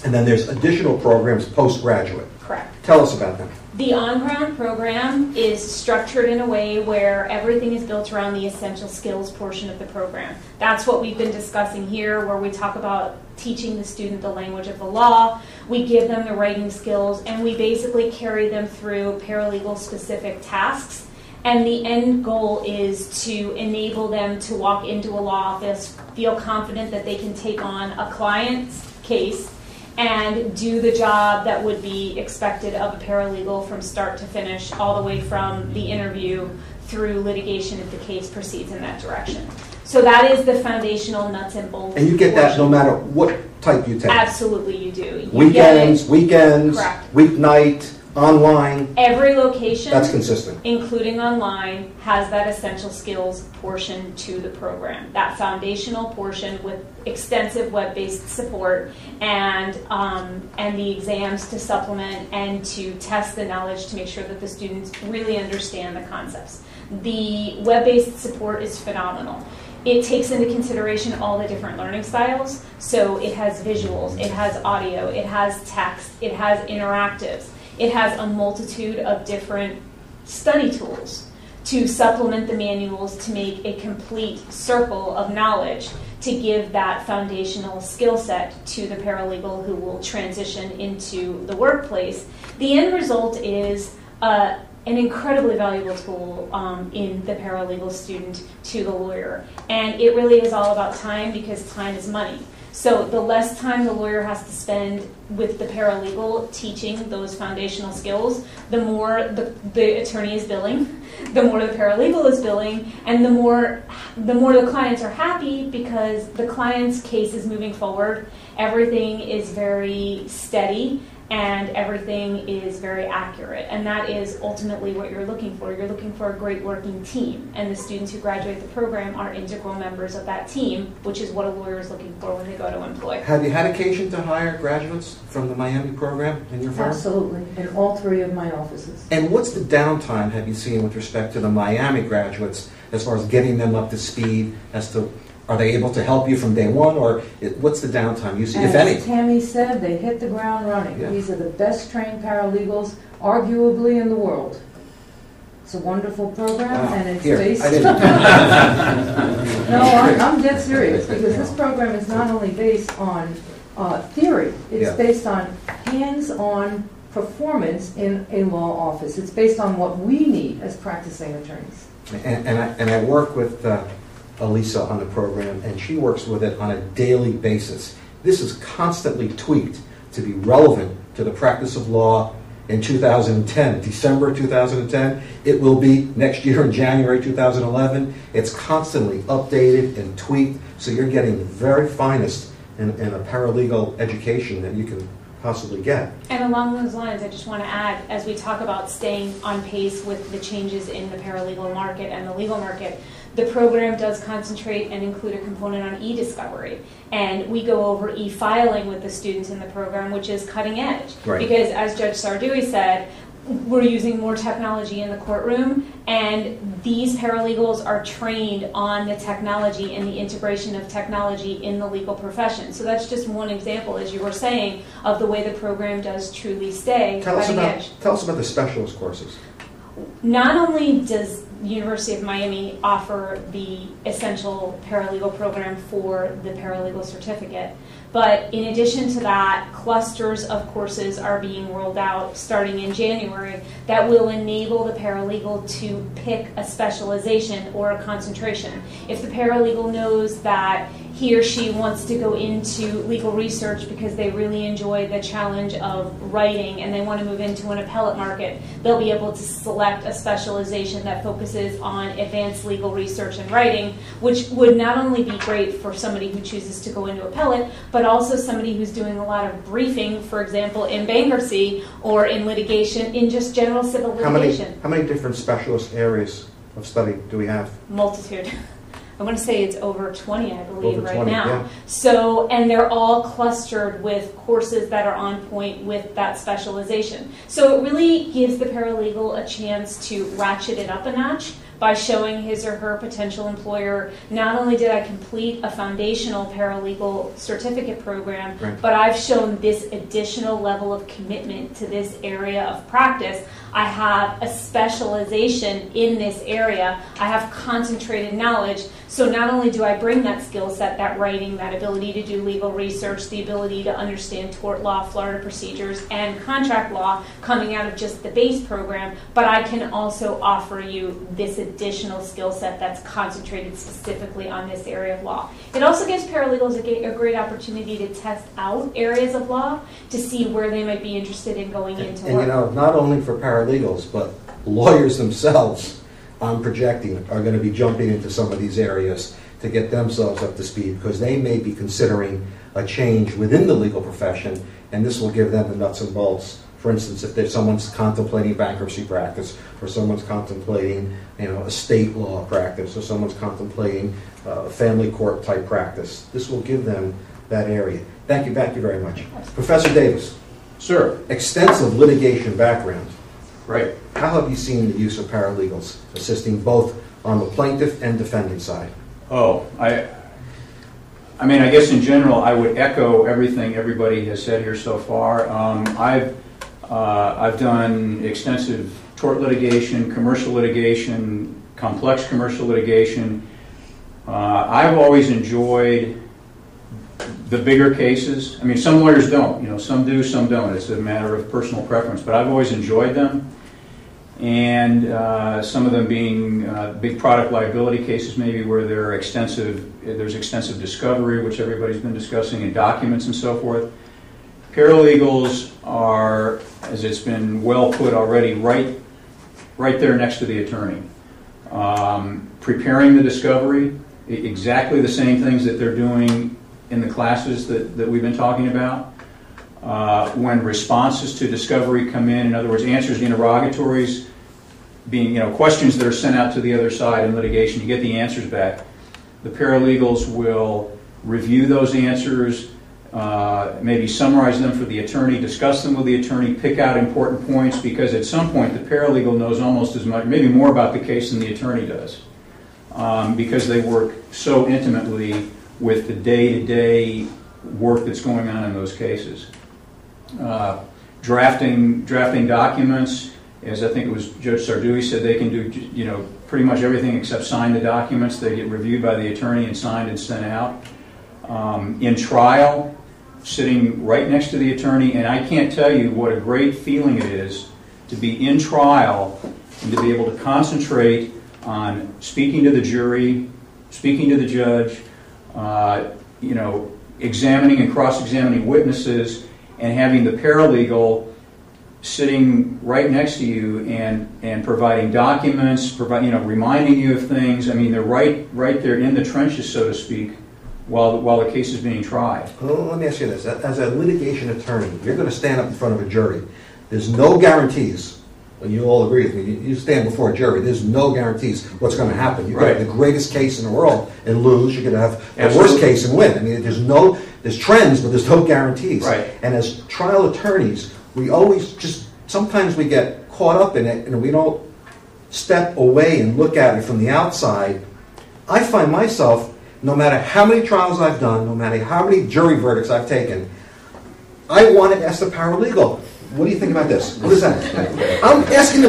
and then there's additional programs postgraduate. Correct. Tell us about them. The on-ground program is structured in a way where everything is built around the essential skills portion of the program. That's what we've been discussing here, where we talk about teaching the student the language of the law, we give them the writing skills, and we basically carry them through paralegal-specific tasks. And the end goal is to enable them to walk into a law office, feel confident that they can take on a client's case, and do the job that would be expected of a paralegal from start to finish, all the way from the interview through litigation if the case proceeds in that direction. So that is the foundational nuts and bolts. And you get that portion. no matter what type you take. Absolutely you do. You Weekends, Correct. weeknight, online. Every location, That's consistent. including online, has that essential skills portion to the program. That foundational portion with extensive web-based support and the exams to supplement and to test the knowledge to make sure that the students really understand the concepts. The web-based support is phenomenal. It takes into consideration all the different learning styles. So it has visuals, it has audio, it has text, it has interactives. It has a multitude of different study tools to supplement the manuals to make a complete circle of knowledge to give that foundational skill set to the paralegal who will transition into the workplace. The end result is an incredibly valuable tool in the paralegal student to the lawyer. And it really is all about time, because time is money. So the less time the lawyer has to spend with the paralegal teaching those foundational skills, the more the attorney is billing, the more the paralegal is billing, and the more the clients are happy because the client's case is moving forward. Everything is very steady and everything is very accurate. And that is ultimately what you're looking for. You're looking for a great working team. And the students who graduate the program are integral members of that team, which is what a lawyer is looking for when they go to employ. Have you had occasion to hire graduates from the Miami program in your firm? Absolutely, in all three of my offices. And what's the downtime have you seen with respect to the Miami graduates as far as getting them up to speed as to are they able to help you from day one, or what's the downtime you see, if any? As Tammy said, they hit the ground running. Yeah. These are the best trained paralegals, arguably in the world. It's a wonderful program, and it's based... I didn't. No, I'm dead serious, because this program is not only based on theory, it's based on hands-on performance in a law office. It's based on what we need as practicing attorneys. And I work with Elisa on the program, and she works with it on a daily basis. This is constantly tweaked to be relevant to the practice of law in 2010, December 2010. It will be next year in January 2011. It's constantly updated and tweaked, so you're getting the very finest in a paralegal education that you can possibly get. And along those lines, I just want to add, as we talk about staying on pace with the changes in the paralegal market and the legal market, the program does concentrate and include a component on e-discovery. And we go over e-filing with the students in the program, which is cutting edge. Right. Because as Judge Sardui said, we're using more technology in the courtroom, and these paralegals are trained on the technology and the integration of technology in the legal profession. So that's just one example, as you were saying, of the way the program does truly stay cutting edge. Tell us about the specialist courses. Not only does University of Miami offer the essential paralegal program for the paralegal certificate, but in addition to that, clusters of courses are being rolled out starting in January that will enable the paralegal to pick a specialization or a concentration. If the paralegal knows that he or she wants to go into legal research because they really enjoy the challenge of writing and they want to move into an appellate market, they'll be able to select a specialization that focuses on advanced legal research and writing, which would not only be great for somebody who chooses to go into appellate, but also somebody who's doing a lot of briefing, for example, in bankruptcy or in litigation, in just general civil litigation. How many different specialist areas of study do we have? Multitude. I want to say it's over 20, I believe, Over right 20, now. yeah. So, and they're all clustered with courses that are on point with that specialization. So it really gives the paralegal a chance to ratchet it up a notch by showing his or her potential employer, not only did I complete a foundational paralegal certificate program, right, but I've shown this additional level of commitment to this area of practice. I have a specialization in this area. I have concentrated knowledge. So not only do I bring that skill set, that writing, that ability to do legal research, the ability to understand tort law, Florida procedures, and contract law coming out of just the base program, but I can also offer you this additional skill set that's concentrated specifically on this area of law. It also gives paralegals a great opportunity to test out areas of law to see where they might be interested in going into work. And you know, not only for paralegals, but lawyers themselves, I'm projecting, are going to be jumping into some of these areas to get themselves up to speed because they may be considering a change within the legal profession, and this will give them the nuts and bolts. For instance, if there's someone's contemplating bankruptcy practice, or someone's contemplating, estate law practice, or someone's contemplating family court type practice, this will give them that area. Thank you very much. Professor Davis. Sir. Extensive litigation background. Right. How have you seen the use of paralegals assisting both on the plaintiff and defendant side? Oh, I mean, I guess in general, I would echo everything everybody has said here so far. I've done extensive tort litigation, commercial litigation, complex commercial litigation. I've always enjoyed the bigger cases. I mean, some lawyers don't. Some do, some don't. It's a matter of personal preference. But I've always enjoyed them. And some of them being big product liability cases, maybe where there's extensive discovery, which everybody's been discussing, and documents and so forth. Paralegals are, as it's been well put already, right there next to the attorney. Preparing the discovery, exactly the same things that they're doing in the classes that we've been talking about. When responses to discovery come in other words, answers to interrogatories, being questions that are sent out to the other side in litigation, you get the answers back. The paralegals will review those answers, maybe summarize them for the attorney, discuss them with the attorney, pick out important points, because at some point the paralegal knows almost as much, maybe more about the case than the attorney does, because they work so intimately with the day-to-day work that's going on in those cases. Drafting documents, as I think it was Judge Sardui said, they can do pretty much everything except sign the documents. They get reviewed by the attorney and signed and sent out. In trial, sitting right next to the attorney, and I can't tell you what a great feeling it is to be in trial and to be able to concentrate on speaking to the jury, speaking to the judge, examining and cross-examining witnesses, and having the paralegal sitting right next to you and providing documents, reminding you of things. I mean, they're right there in the trenches, so to speak, while the case is being tried. Well, let me ask you this. As a litigation attorney, you're going to stand up in front of a jury. There's no guarantees. And you all agree with me. You stand before a jury. There's no guarantees what's going to happen. You could have the greatest case in the world and lose. You could have the worst case and win. I mean, there's trends, but there's no guarantees. Right. And as trial attorneys, we always sometimes we get caught up in it and we don't step away and look at it from the outside. I find myself, no matter how many trials I've done, no matter how many jury verdicts I've taken, I want to ask the paralegal, what do you think about this? What is that? I'm asking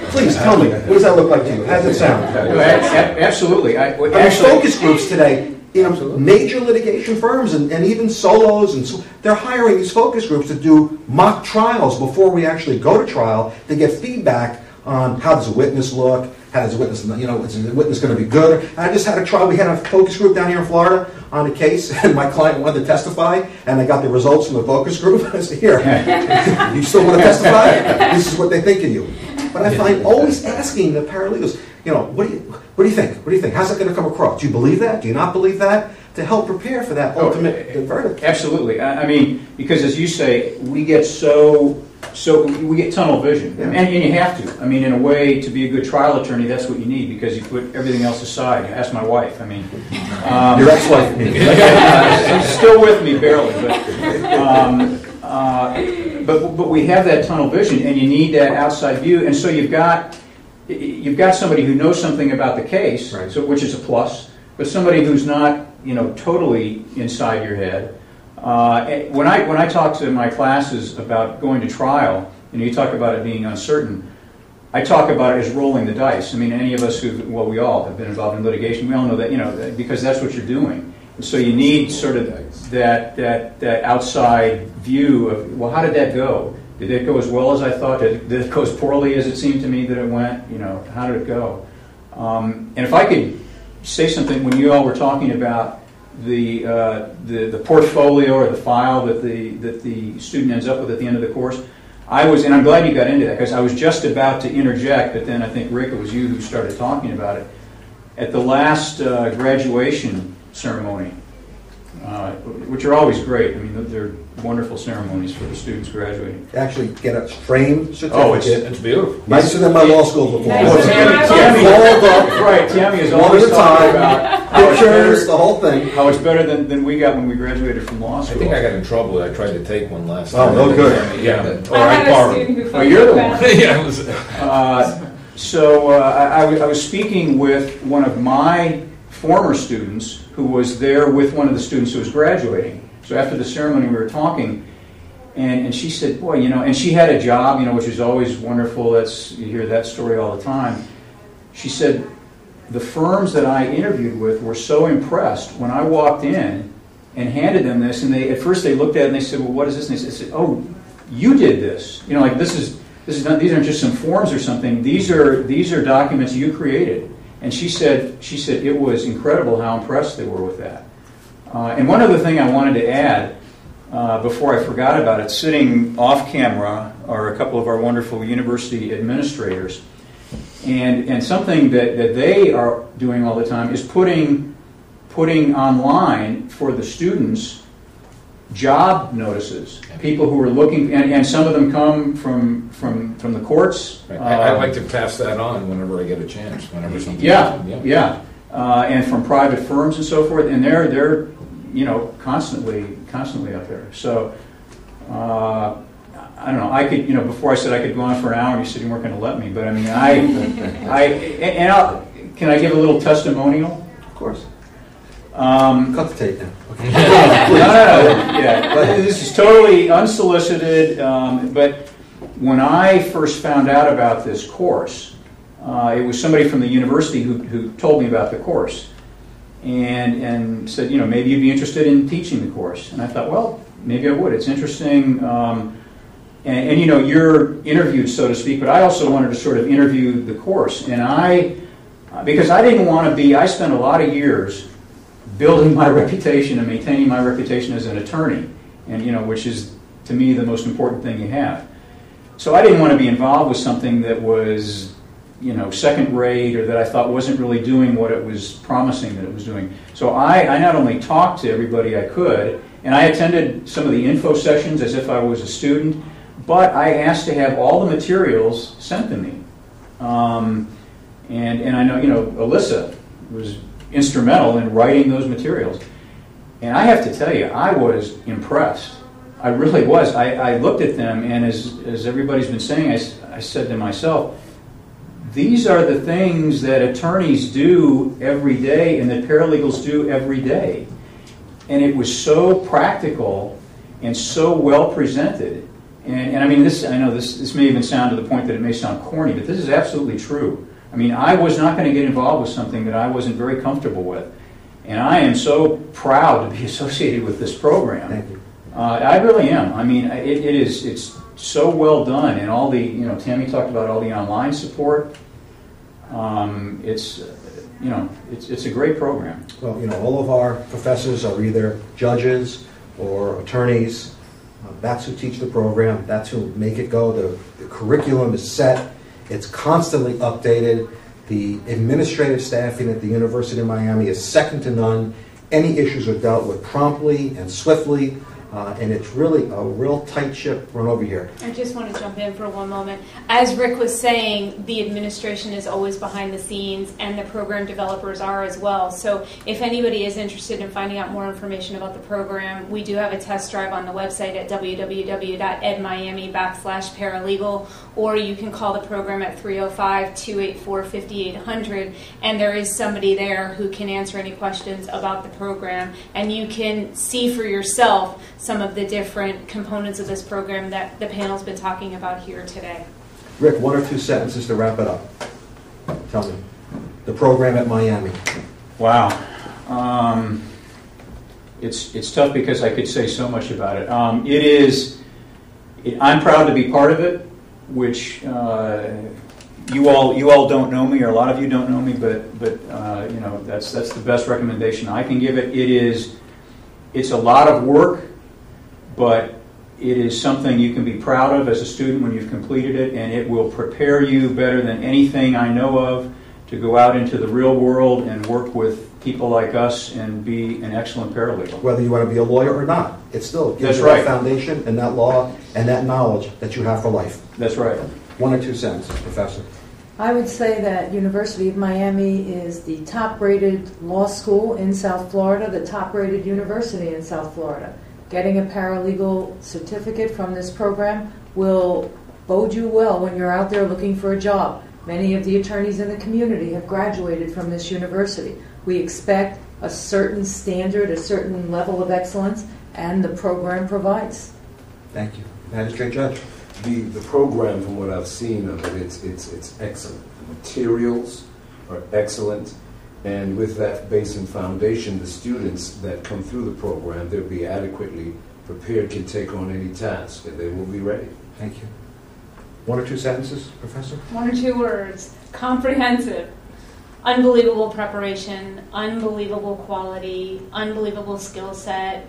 please tell me, what does that look like to you? How does it sound? Absolutely. Focus groups today, major litigation firms and even solos, and they're hiring these focus groups to do mock trials before we actually go to trial to get feedback on how does a witness look, how does a witness, is the witness going to be good? And I just had a trial. We had a focus group down here in Florida on a case, and my client wanted to testify, and I got the results from the focus group. I said, here, you still want to testify? This is what they think of you. But I find always asking the paralegals, what do you think? What do you think? How's that going to come across? Do you believe that? Do you not believe that? To help prepare for that ultimate verdict. Absolutely. I mean, because as you say, we get we get tunnel vision, and you have to. I mean, in a way, to be a good trial attorney, that's what you need, because you put everything else aside. Ask my wife. I mean, your ex-wife. She's still with me barely, but we have that tunnel vision, and you need that outside view. And so you've got somebody who knows something about the case, right, which is a plus, but somebody who's not totally inside your head. When I talk to my classes about going to trial, you talk about it being uncertain, I talk about it as rolling the dice. I mean, any of us we all have been involved in litigation, we all know that, because that's what you're doing. And so you need sort of that outside view of, well, how did that go? Did it go as well as I thought? Did it go as poorly as it seemed to me that it went? How did it go? And if I could say something, when you all were talking about the portfolio or the file that the student ends up with at the end of the course, and I'm glad you got into that, because I was just about to interject, but then I think, Rick, it was you who started talking about it. At the last graduation ceremony, which are always great. I mean, they're wonderful ceremonies for the students graduating. Actually get a framed certificate. Oh, it's beautiful. Nicer than my law school before. Tammy is always talking about pictures, the whole thing. How it's better than we got when we graduated from law school. I think I got in trouble. I tried to take one last time. Oh, no good. Yeah. I borrowed. Oh, you're the one. Yeah. So I was speaking with one of my former students who was there with one of the students who was graduating. So after the ceremony, we were talking, and she said, boy, and she had a job, which is always wonderful. You hear that story all the time. She said, the firms that I interviewed with were so impressed when I walked in and handed them this, and at first they looked at it and they said, well, what is this? And they said, oh, you did this. Like this is not, these aren't just some forms or something. These are documents you created. And she said it was incredible how impressed they were with that. And one other thing I wanted to add before I forgot about it, sitting off camera are a couple of our wonderful university administrators. And something that they are doing all the time is putting online for the students job notices. People who are looking, and some of them come from the courts. Right. I like to pass that on whenever I get a chance. Whenever something. Yeah. And from private firms and so forth, and they're constantly out there. So I don't know. I could, before I said I could go on for an hour, and you said you weren't going to let me. But I mean, can I give a little testimonial? Of course. Cut the tape now. Okay. No. Yeah, this is totally unsolicited. But when I first found out about this course, it was somebody from the university who told me about the course, and said, maybe you'd be interested in teaching the course. And I thought, well, maybe I would. It's interesting. And you're interviewed, so to speak, but I also wanted to sort of interview the course. And because I didn't want to be, I spent a lot of years building my reputation and maintaining my reputation as an attorney, and which is, to me, the most important thing you have. So I didn't want to be involved with something that was, second rate, or that I thought wasn't really doing what it was promising that it was doing. So I not only talked to everybody I could, and I attended some of the info sessions as if I was a student, but I asked to have all the materials sent to me. And I know, Alyssa was instrumental in writing those materials. And I have to tell you, I was impressed. I really was. I looked at them, and as everybody's been saying, I said to myself, these are the things that attorneys do every day and that paralegals do every day. And it was so practical and so well presented. And I mean, I know this may even sound to the point that it may sound corny, but this is absolutely true. I mean, I was not going to get involved with something that I wasn't very comfortable with. And I am so proud to be associated with this program. Thank you. I really am. I mean, it's so well done, and all the, Tammy talked about all the online support. It's a great program. Well, all of our professors are either judges or attorneys. That's who teach the program. That's who make it go. The curriculum is set. It's constantly updated. The administrative staffing at the University of Miami is second to none. Any issues are dealt with promptly and swiftly. And it's really a real tight ship run over here. I just want to jump in for one moment. As Rick was saying, the administration is always behind the scenes, and the program developers are as well. So if anybody is interested in finding out more information about the program, we do have a test drive on the website at www.edmiami.com/paralegal, or you can call the program at 305-284-5800, and there is somebody there who can answer any questions about the program, and you can see for yourself some of the different components of this program that the panel's been talking about here today. Rick, one or two sentences to wrap it up. Tell me. The program at Miami. Wow. It's tough because I could say so much about it. I'm proud to be part of it, which you all don't know me, or a lot of you don't know me, but that's the best recommendation I can give it. It's a lot of work, but it is something you can be proud of as a student when you've completed it, and it will prepare you better than anything I know of to go out into the real world and work with people like us and be an excellent paralegal. Whether you want to be a lawyer or not, it still gives you that foundation and that law and that knowledge that you have for life. That's right. One or two sentences, Professor. I would say that University of Miami is the top-rated law school in South Florida, the top-rated university in South Florida. Getting a paralegal certificate from this program will bode you well when you're out there looking for a job. Many of the attorneys in the community have graduated from this university. We expect a certain standard, a certain level of excellence, and the program provides. Thank you. Magistrate Judge. The program, from what I've seen of it, it's excellent. The materials are excellent, and with that base and foundation, the students that come through the program, they'll be adequately prepared, can take on any task, and they will be ready. Thank you. One or two sentences, Professor? One or two words. Comprehensive. Unbelievable preparation, unbelievable quality, unbelievable skill set,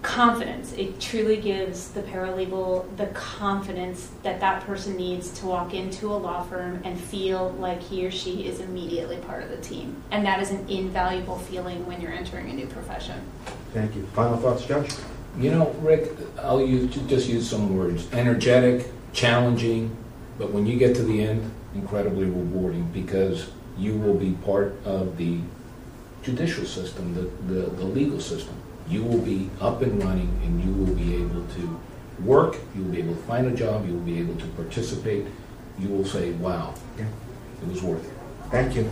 confidence. It truly gives the paralegal the confidence that that person needs to walk into a law firm and feel like he or she is immediately part of the team. And that is an invaluable feeling when you're entering a new profession. Thank you. Final thoughts, Judge? Rick, I'll just use some words. Energetic, challenging, but when you get to the end, incredibly rewarding, because you will be part of the judicial system, the legal system. You will be up and running, and you will be able to work, you will be able to find a job, you will be able to participate. You will say, wow, it was worth it. Thank you.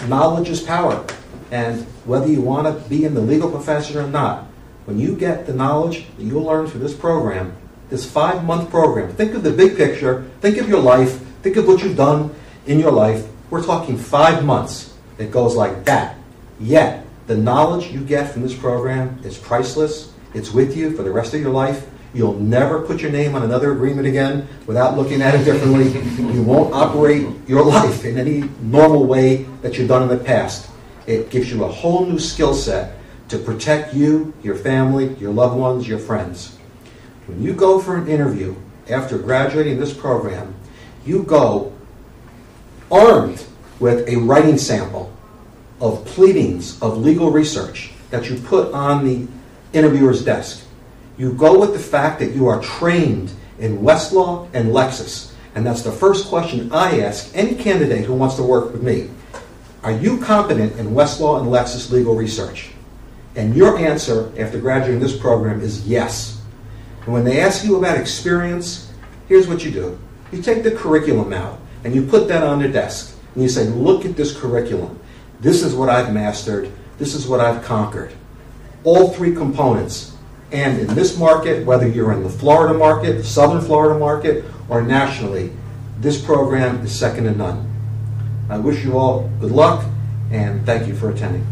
Knowledge is power. And whether you want to be in the legal profession or not, when you get the knowledge that you'll learn through this program, this 5-month program, think of the big picture, think of your life, think of what you've done in your life. We're talking 5 months. It goes like that. Yet, the knowledge you get from this program is priceless. It's with you for the rest of your life. You'll never put your name on another agreement again without looking at it differently. You won't operate your life in any normal way that you've done in the past. It gives you a whole new skill set to protect you, your family, your loved ones, your friends. When you go for an interview after graduating this program, you go armed with a writing sample of pleadings, of legal research that you put on the interviewer's desk. You go with the fact that you are trained in Westlaw and Lexis. And that's the first question I ask any candidate who wants to work with me. Are you competent in Westlaw and Lexis legal research? And your answer after graduating this program is yes. And when they ask you about experience, here's what you do. You take the curriculum out and you put that on their desk. And you say, look at this curriculum. This is what I've mastered. This is what I've conquered. All three components. And in this market, whether you're in the Florida market, Southern Florida market, or nationally, this program is second to none. I wish you all good luck, and thank you for attending.